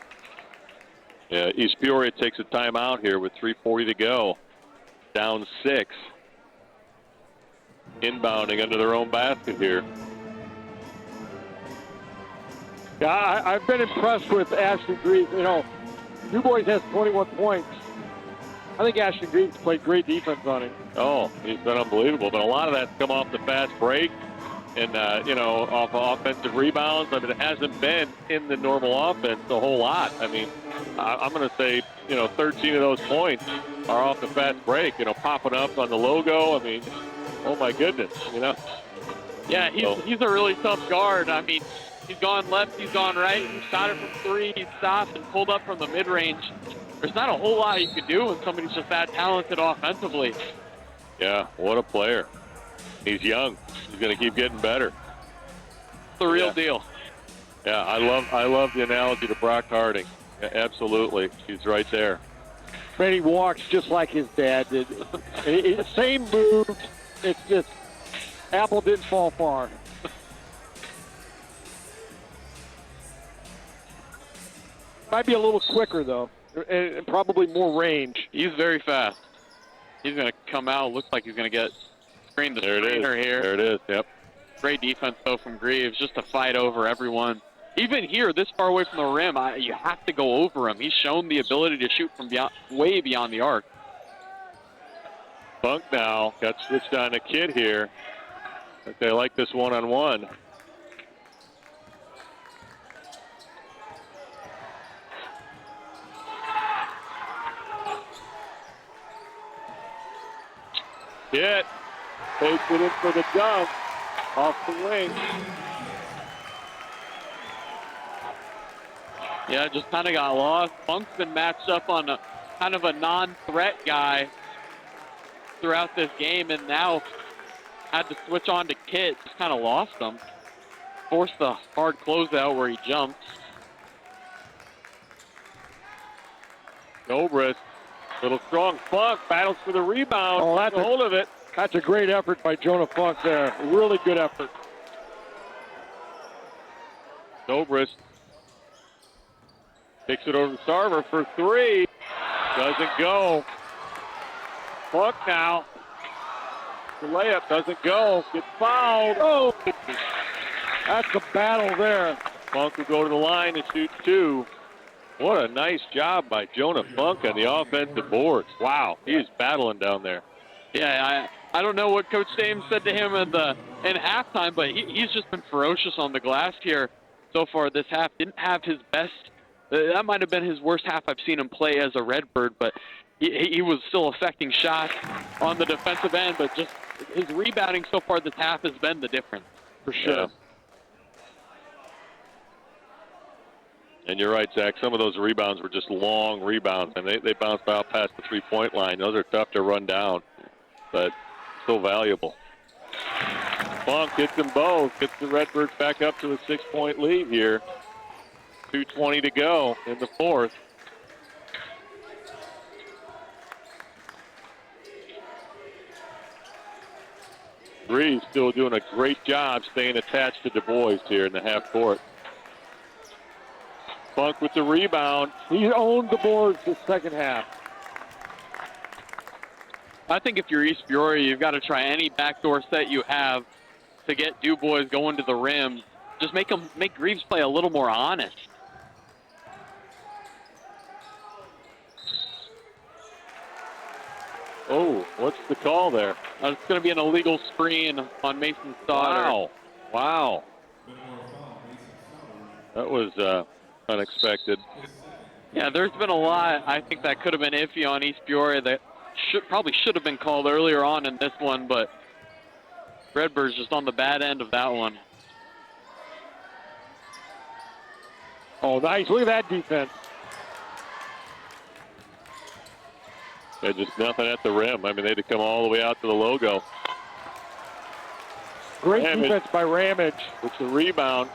Yeah, East Peoria takes a timeout here with 3:40 to go. Down 6. Inbounding under their own basket here. Yeah, I've been impressed with Ashton Greaves. Du Bois has 21 points. I think Ashton Greaves played great defense on him. Oh, he's been unbelievable. But a lot of that's come off the fast break and, off offensive rebounds. I mean, it hasn't been in the normal offense a whole lot. I mean, I'm going to say, 13 of those points are off the fast break, popping up on the logo. I mean, oh, my goodness, Yeah, he's a really tough guard. I mean, he's gone left, he's gone right, he shot it from three, he stopped and pulled up from the mid-range. There's not a whole lot you can do when somebody's just that talented offensively. Yeah, what a player. He's young. He's going to keep getting better. It's the real deal. Yeah, I love the analogy to Brock Harding. Yeah, absolutely. He's right there. Randy walks just like his dad did. Same move. It's just, apple didn't fall far. Might be a little quicker, though, and probably more range. He's very fast. He's going to come out. Looks like he's going to get screened the screener here. There it is, yep. Great defense, though, from Greaves, just to fight over everyone. Even here, this far away from the rim, you have to go over him. He's shown the ability to shoot from way beyond the arc. Funk now got switched on a kid here. But they like this one-on-one. Hit. Takes it in for the dunk. Off the wing. Yeah, just kind of got lost. Funk's been matched up on a kind of a non-threat guy throughout this game, and now had to switch on to Kit. Just kind of lost him. Forced the hard closeout where he jumped. Dobris, little strong Funk, battles for the rebound. Oh, that's a hold of it. That's a great effort by Jonah Funk there. Really good effort. Dobris takes it over to Sarver for three. Doesn't go. Funk now. The layup doesn't go. Gets fouled. Oh! That's a battle there. Funk will go to the line and shoot two. What a nice job by Jonah Funk on the offensive boards. Wow, he's battling down there. Yeah, I don't know what Coach James said to him in halftime, but he's just been ferocious on the glass here so far this half. Didn't have his best. That might have been his worst half I've seen him play as a Redbird, but he was still affecting shots on the defensive end, but just his rebounding so far this half has been the difference, for sure. Yeah. And you're right, Zach. Some of those rebounds were just long rebounds, and they bounced out past the three-point line. Those are tough to run down, but still valuable. Funk gets them both. Gets the Redbirds back up to a 6-point lead here. 2:20 to go in the fourth. Breeze still doing a great job staying attached to Du Bois here in the half court. Funk with the rebound. He owned the boards the second half. I think if you're East Peoria, you've got to try any backdoor set you have to get Du Bois going to the rim. Just make Greaves play a little more honest. Oh, what's the call there? It's going to be an illegal screen on Mason Stoddard. Wow. That was unexpected. Yeah, there's been a lot, I think, that could have been iffy on East Peoria that probably should have been called earlier on in this one, but Redbirds just on the bad end of that one. Oh, nice. Look at that defense. They're just nothing at the rim. I mean, they had to come all the way out to the logo. Great Ramage defense by Ramage. with the rebound.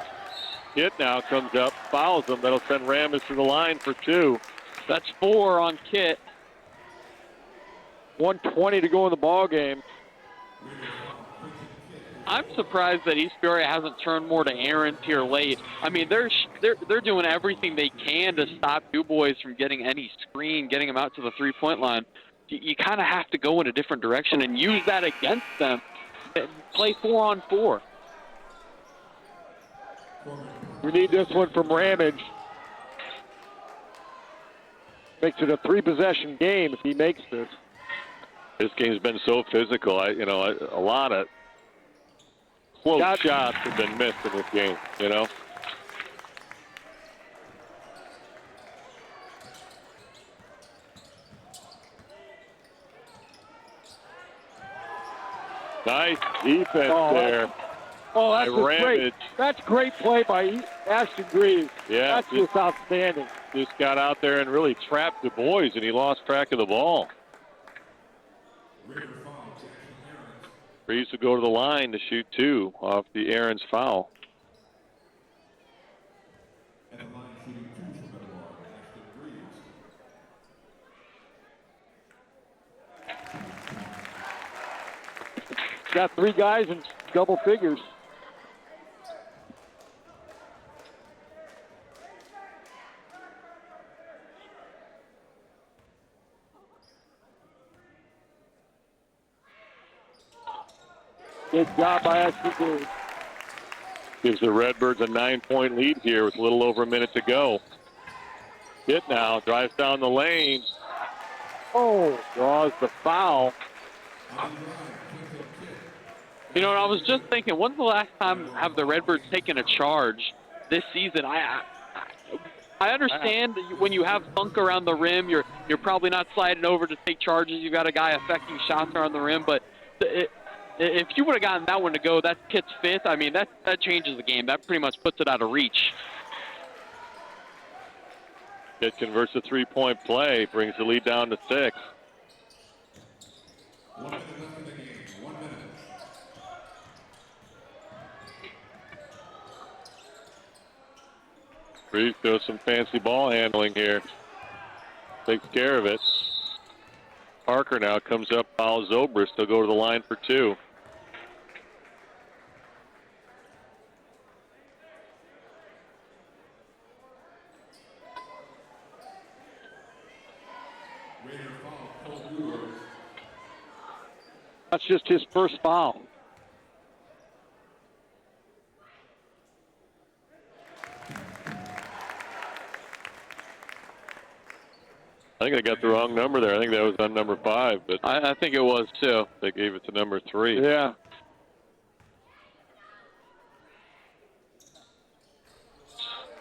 Kit now comes up, fouls him. That'll send Ramage to the line for two. That's 4 on Kit. 1:20 to go in the ball game. I'm surprised that East Peoria hasn't turned more to Aaron's here late. I mean, they're doing everything they can to stop Du Bois from getting any screen, getting him out to the three-point line. You kind of have to go in a different direction and use that against them. Play 4-on-4. We need this one from Ramage. Makes it a 3-possession game if he makes this. This game's been so physical. A lot of close shots have been missed in this game, Nice defense there. Oh, that's Ramage. That's great play by Ashton Greaves. Yeah, that's just outstanding. Just got out there and really trapped Du Bois, and he lost track of the ball. Reeves will go to the line to shoot 2 off the Aaron's foul. Got 3 guys in double figures. Good job by SCD. Gives the Redbirds a 9-point lead here with a little over a minute to go. Kit now drives down the lane. Oh, draws the foul. You know, I was just thinking, when's the last time have the Redbirds taken a charge this season? I understand that when you have thunk around the rim, you're probably not sliding over to take charges. You've got a guy affecting shots around the rim, but if you would have gotten that one to go, that's Kit's fifth. I mean, that changes the game. That pretty much puts it out of reach. Kit converts a 3-point play, brings the lead down to 6. 1 minute left in the game. 1 minute. Reeves does some fancy ball handling here. Takes care of it. Parker now comes up, fouls Zobrist. They'll go to the line for 2. That's just his first foul. I think I got the wrong number there. I think that was on number 5, but I think it was too. They gave it to number 3. Yeah.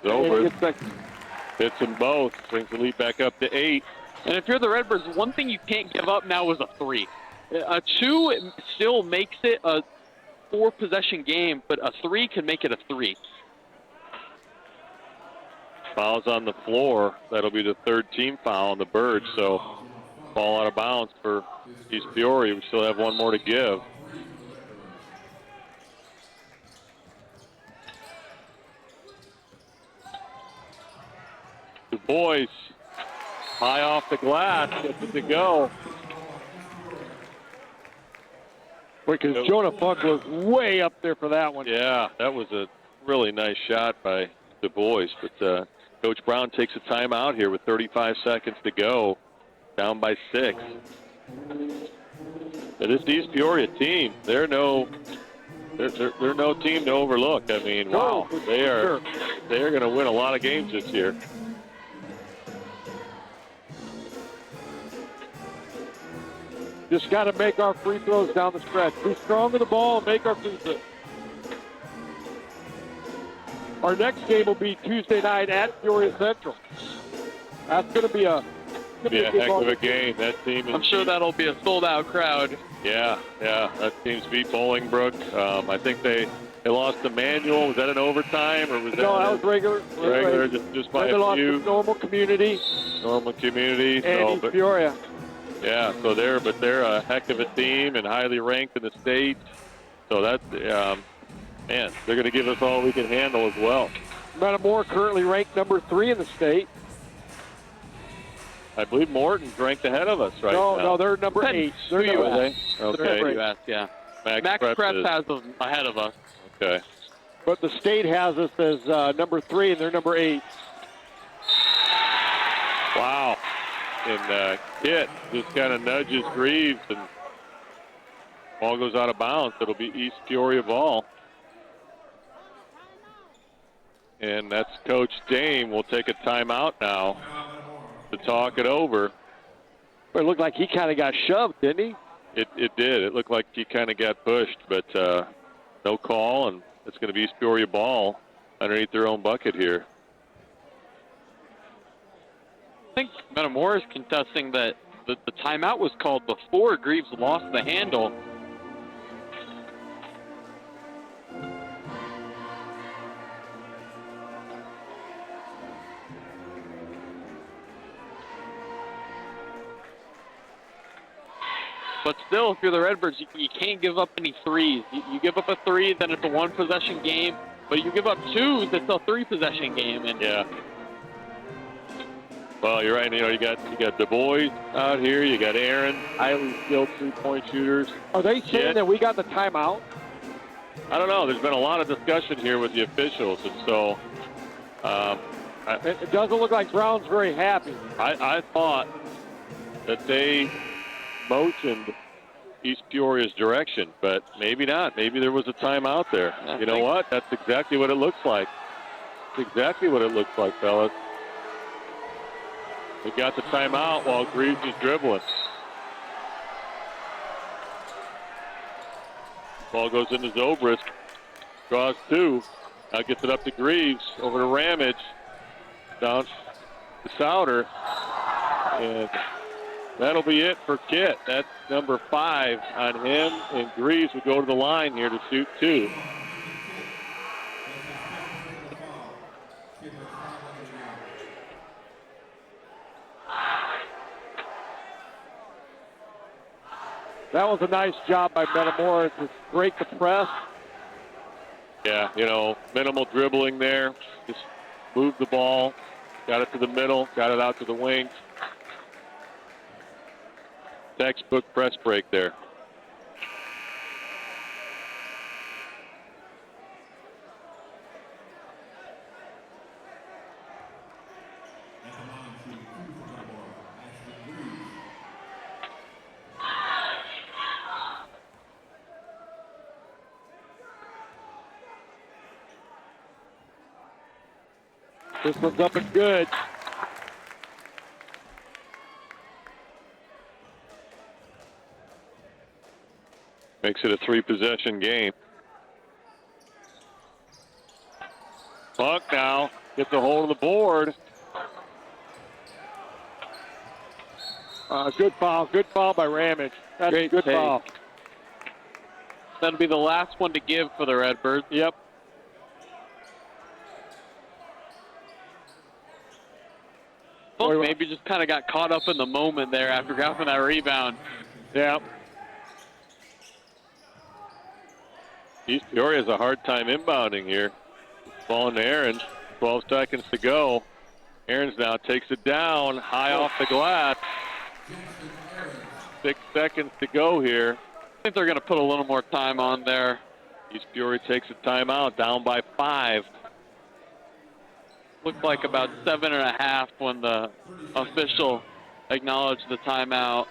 Zobrist hits them both, brings the lead back up to 8. And if you're the Redbirds, one thing you can't give up now is a 3. A 2 still makes it a 4-possession game, but a 3 can make it a 3. Fouls on the floor. That'll be the 3rd team foul on the Birds. So ball out of bounds for East Peoria. We still have one more to give. Du Bois high off the glass, gets it to go. Because Jonah Buck was way up there for that one. Yeah, that was a really nice shot by Du Bois. But Coach Brown takes a timeout here with 35 seconds to go, down by 6. But this East Peoria team, they're no team to overlook. I mean, wow, they're going to win a lot of games this year. Just got to make our free throws down the stretch. Be strong with the ball and make our free throws. Our next game will be Tuesday night at Peoria Central. That's going to be a heck of a game. That team is, I'm sure that'll be a sold-out crowd. Yeah. That team's beat Bolingbrook. I think they lost to Manual. Was that an overtime or was that? No, that was regular. Regular, just by a few. Normal community. And East Peoria. Yeah, so they're a heck of a team and highly ranked in the state. So that's man, they're going to give us all we can handle as well. Metamora currently ranked number 3 in the state. I believe Morton's ranked ahead of us right now. No, they're number 8. They're number 8. Okay. US, yeah. Max Prep has them ahead of us. Okay. But the state has us as number 3, and they're number 8. Wow. And Kit just kind of nudges Reeves, and ball goes out of bounds. It'll be East Peoria ball. And that's Coach Dame. We'll take a timeout now to talk it over. Well, it looked like he kind of got shoved, didn't he? It did. It looked like he kind of got pushed, but no call, and it's going to be East Peoria ball underneath their own bucket here. I think Metamora is contesting that the timeout was called before Greaves lost the handle. But still, if you're the Redbirds, you can't give up any threes. You give up a 3, then it's a 1-possession game. But you give up 2s, it's a 3-possession game. And yeah. Well, you're right. You know, you got Du Bois out here. You got Aaron, highly skilled 3-point shooters. Are they saying that we got the timeout? I don't know. There's been a lot of discussion here with the officials, and so it doesn't look like Brown's very happy. I thought that they motioned East Peoria's direction, but maybe not. Maybe there was a timeout there. You know what? That's exactly what it looks like. That's exactly what it looks like, fellas. They got the timeout while Greaves is dribbling. Ball goes into Zobrist. Draws 2. Now gets it up to Greaves. Over to Ramage. Down to Souter. And that'll be it for Kit. That's number 5 on him. And Greaves will go to the line here to shoot 2. That was a nice job by Metamora to break the press. Yeah, you know, minimal dribbling there. Just moved the ball, got it to the middle, got it out to the wing. Textbook press break there. This one's up and good. Makes it a 3-possession game. Buck now gets a hold of the board. Good foul by Ramage. That's Great a good take. foul. That'll be the last one to give for the Redbirds. Yep. Buck maybe just kind of got caught up in the moment there after grabbing that rebound. Yeah. East Peoria has a hard time inbounding here. Ball in to Ahrens. 12 seconds to go. Ahrens now takes it down, high off the glass. 6 seconds to go here. I think they're going to put a little more time on there. East Peoria takes a timeout, down by 5. Looked like about 7.5 when the official acknowledged the timeout.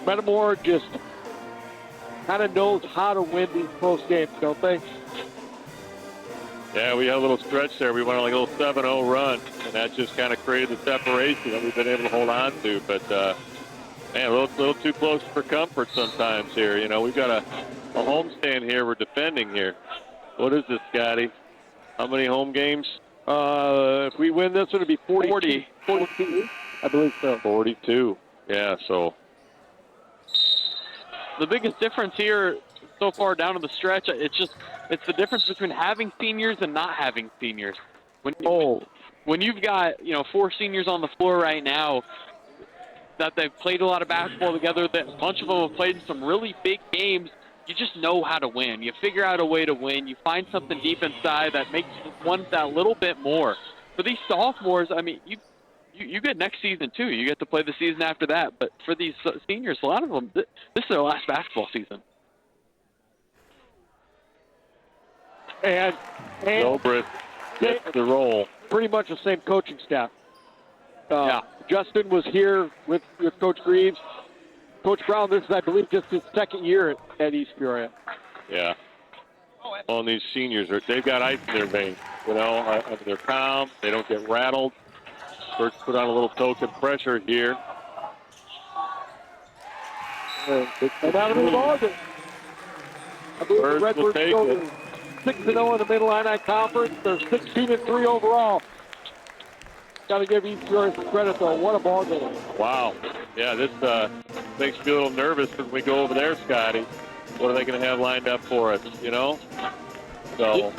Metamora just kind of knows how to win these close games, don't they? Yeah, we had a little stretch there. We went on like a little 7-0 run, and that just kind of created the separation that we've been able to hold on to. But, man, a little too close for comfort sometimes here. You know, we've got a homestand here. We're defending here. What is this, Scotty? How many home games? If we win this, it'll be 42. I believe so. 42. Yeah, so. The biggest difference here so far down in the stretch, it's the difference between having seniors and not having seniors. When you've got 4 seniors on the floor right now that they've played a lot of basketball together, that a bunch of them have played in some really big games, you just know how to win. You figure out a way to win. You find something deep inside that makes one that little bit more. For these sophomores, I mean, you get next season too. You get to play the season after that. But for these seniors, a lot of them, this is their last basketball season. And Zobrist gets the roll. Pretty much the same coaching staff. Yeah. Justin was here with Coach Greaves. Coach Brown, this is, I believe, just his second year at East Peoria. Yeah. All these seniors, they've got ice in their veins. They're calm. They don't get rattled. First put on a little token pressure here. And out of the ball, I believe the Redbirds go 6-0 in the Mid-Illini Conference. They're 16-3 overall. Got to give East Peoria some credit, though. What a ball game. Wow. Yeah, this makes me a little nervous when we go over there, Scotty. What are they going to have lined up for us, So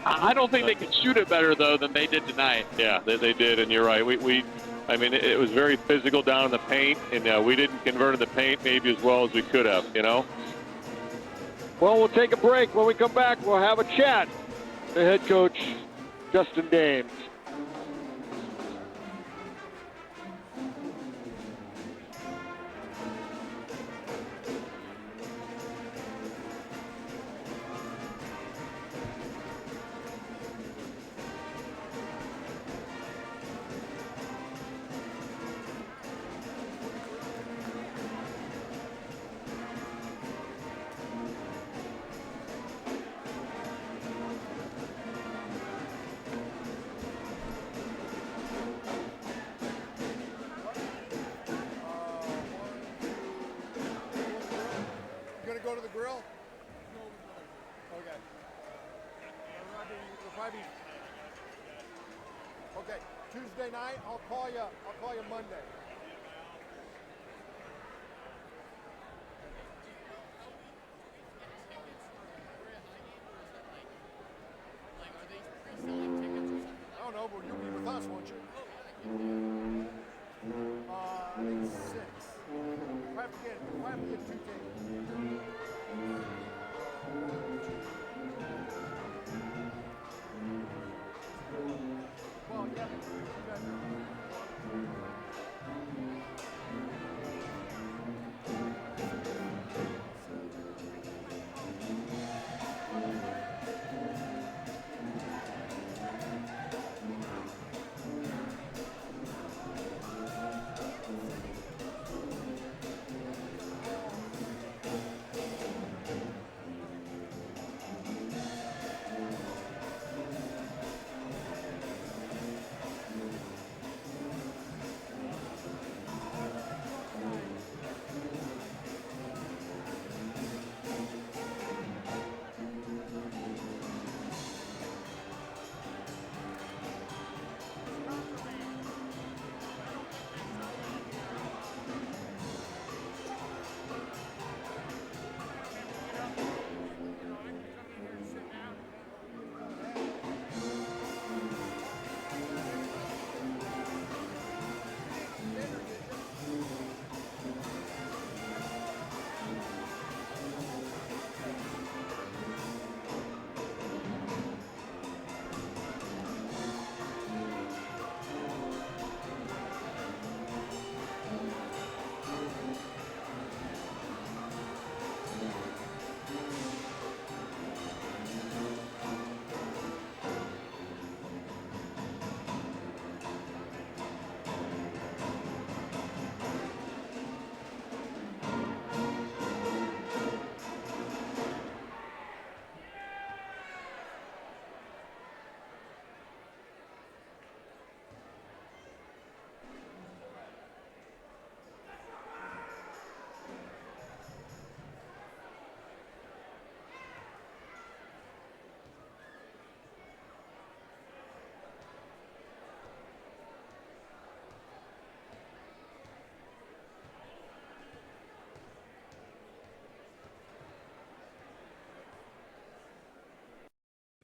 I don't think they could shoot it better, though, than they did tonight. Yeah, they did, and you're right. It was very physical down in the paint, and we didn't convert in the paint maybe as well as we could have, Well, we'll take a break. When we come back, we'll have a chat. The head coach, Justin Dames. Okay, Tuesday night, I'll call you Monday. I don't know, but you'll be with us, won't you? I think 6. We'll have to get 2 tables. Well, yeah,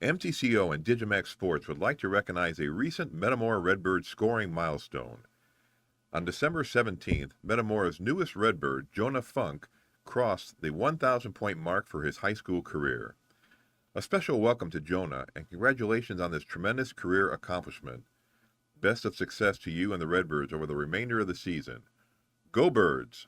MTCO and digiMAX Sports would like to recognize a recent Metamora Redbird scoring milestone. On December 17th, Metamora's newest Redbird, Jonah Funk, crossed the 1,000-point mark for his high school career. A special welcome to Jonah and congratulations on this tremendous career accomplishment. Best of success to you and the Redbirds over the remainder of the season. Go Birds!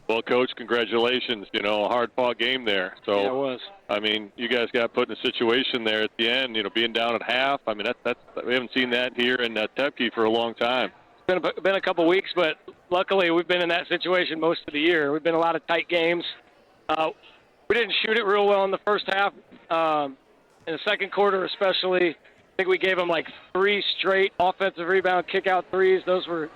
Well, Coach, congratulations. A hard-fought game there. So, yeah, it was. I mean, you guys got put in a situation there at the end, being down at half. I mean, that's we haven't seen that here in Tepke for a long time. It's been a couple weeks, but luckily we've been in that situation most of the year. We've been a lot of tight games. We didn't shoot it real well in the first half. In the second quarter especially, I think we gave them like 3 straight offensive rebound kick-out threes. Those were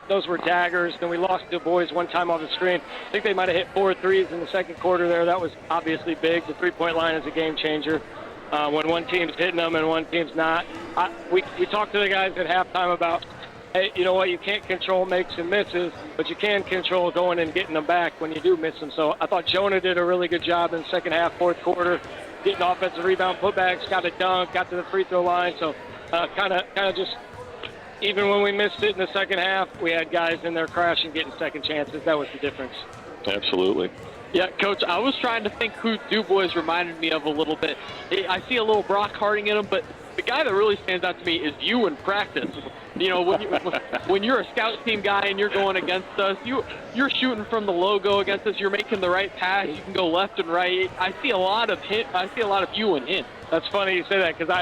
daggers. Then we lost Du Bois one time off the screen. I think they might have hit 4 threes in the second quarter there. That was obviously big. The three-point line is a game changer when one team's hitting them and one team's not. We talked to the guys at halftime about, hey, you know what, you can't control makes and misses, but you can control going and getting them back when you do miss them. So I thought Jonah did a really good job in the second half, fourth quarter, getting offensive rebound putbacks, got a dunk, got to the free throw line. So kind of just, even when we missed it in the second half, we had guys in there crashing, getting second chances. That was the difference. Absolutely. Yeah, Coach, I was trying to think who Du Bois reminded me of a little bit. I see a little Brock Harding in him, but the guy that really stands out to me is you in practice. When you're a scout team guy and you're going against us, you're shooting from the logo against us. You're making the right pass. You can go left and right. I see a lot of you in him. That's funny you say that, because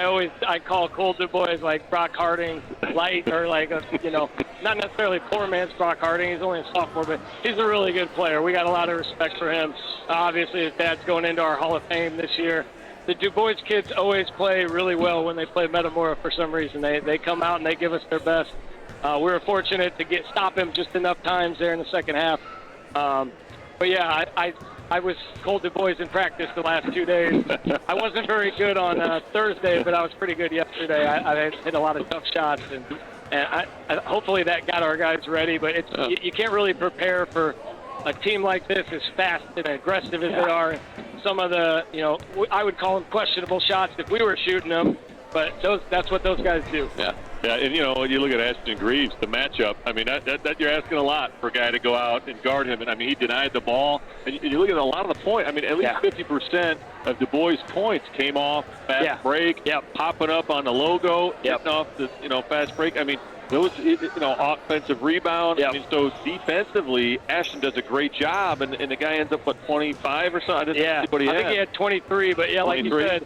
I call Cole Du Bois like Brock Harding light, or like not necessarily poor man's Brock Harding. He's only a sophomore, but he's a really good player. We got a lot of respect for him. Obviously, his dad's going into our Hall of Fame this year. The Du Bois kids always play really well when they play Metamora for some reason. They come out and they give us their best. We were fortunate to stop him just enough times there in the second half. But yeah, I was Cole Du Bois in practice the last 2 days. I wasn't very good on Thursday, but I was pretty good yesterday. I hit a lot of tough shots, and hopefully that got our guys ready. But you can't really prepare for a team like this, as fast and aggressive as they are. Some of the, I would call them questionable shots if we were shooting them, but that's what those guys do. Yeah, and when you look at Ashton Greaves, the matchup, I mean, that you're asking a lot for a guy to go out and guard him. And I mean, he denied the ball. And you look at a lot of the points. I mean, at least 50% of Du Bois' points came off fast break, popping up on the logo, getting off the fast break. I mean, those offensive rebound. I mean, so defensively, Ashton does a great job, and the guy ends up with 25 or something. I think he had 23, but like you said,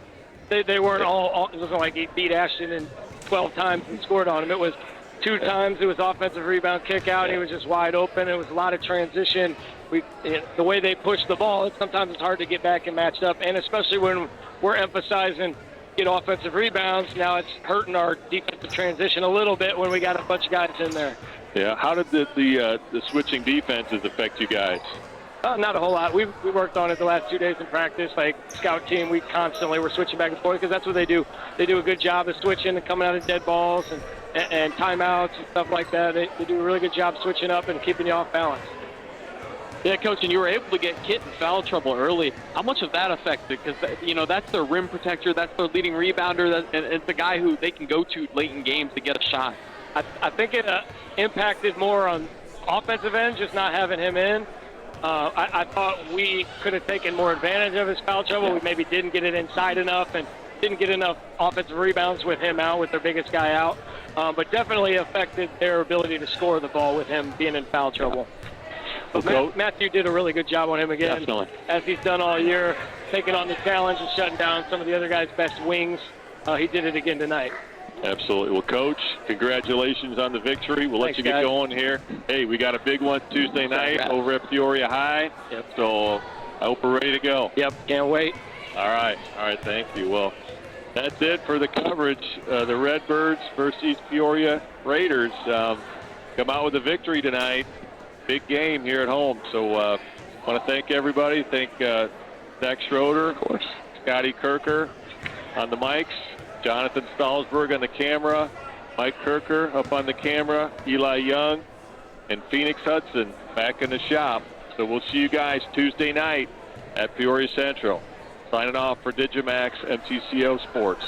they weren't all. It wasn't like he beat Ashton in 12 times and scored on him. It was 2 times. It was offensive rebound kick out. He was just wide open. It was a lot of transition. The way they push the ball, sometimes it's hard to get back and match up, and especially when we're emphasizing get offensive rebounds. Now it's hurting our defensive transition a little bit when we got a bunch of guys in there. Yeah, how did the switching defenses affect you guys? Not a whole lot. We worked on it the last 2 days in practice. Like scout team, we constantly were switching back and forth because that's what they do. They do a good job of switching and coming out of dead balls and timeouts and stuff like that. They do a really good job switching up and keeping you off balance. Yeah, Coach, and you were able to get Kit in foul trouble early. How much of that affected? Because, that's their rim protector, that's their leading rebounder, and it's the guy who they can go to late in games to get a shot. I think it impacted more on offensive end, just not having him in. I thought we could have taken more advantage of his foul trouble. We maybe didn't get it inside enough and didn't get enough offensive rebounds with him out, with their biggest guy out. But definitely affected their ability to score the ball with him being in foul trouble. But Matthew did a really good job on him again, as he's done all year, taking on the challenge and shutting down some of the other guys' best wings. He did it again tonight. Absolutely. Well, Coach, congratulations on the victory. We'll let you get going here. Hey, we got a big one Tuesday night over at Peoria High. So I hope we're ready to go. Can't wait. All right, thank you. Well, that's it for the coverage. The Redbirds versus East Peoria Raiders come out with a victory tonight. Big game here at home. So I want to thank everybody. Thank Zach Schroeder, Scotty Kirker on the mics, Jonathan Stallsberg on the camera, Mike Kirker up on the camera, Eli Young, and Phoenix Hudson back in the shop. So we'll see you guys Tuesday night at Peoria Central. Signing off for digiMAX MTCO Sports.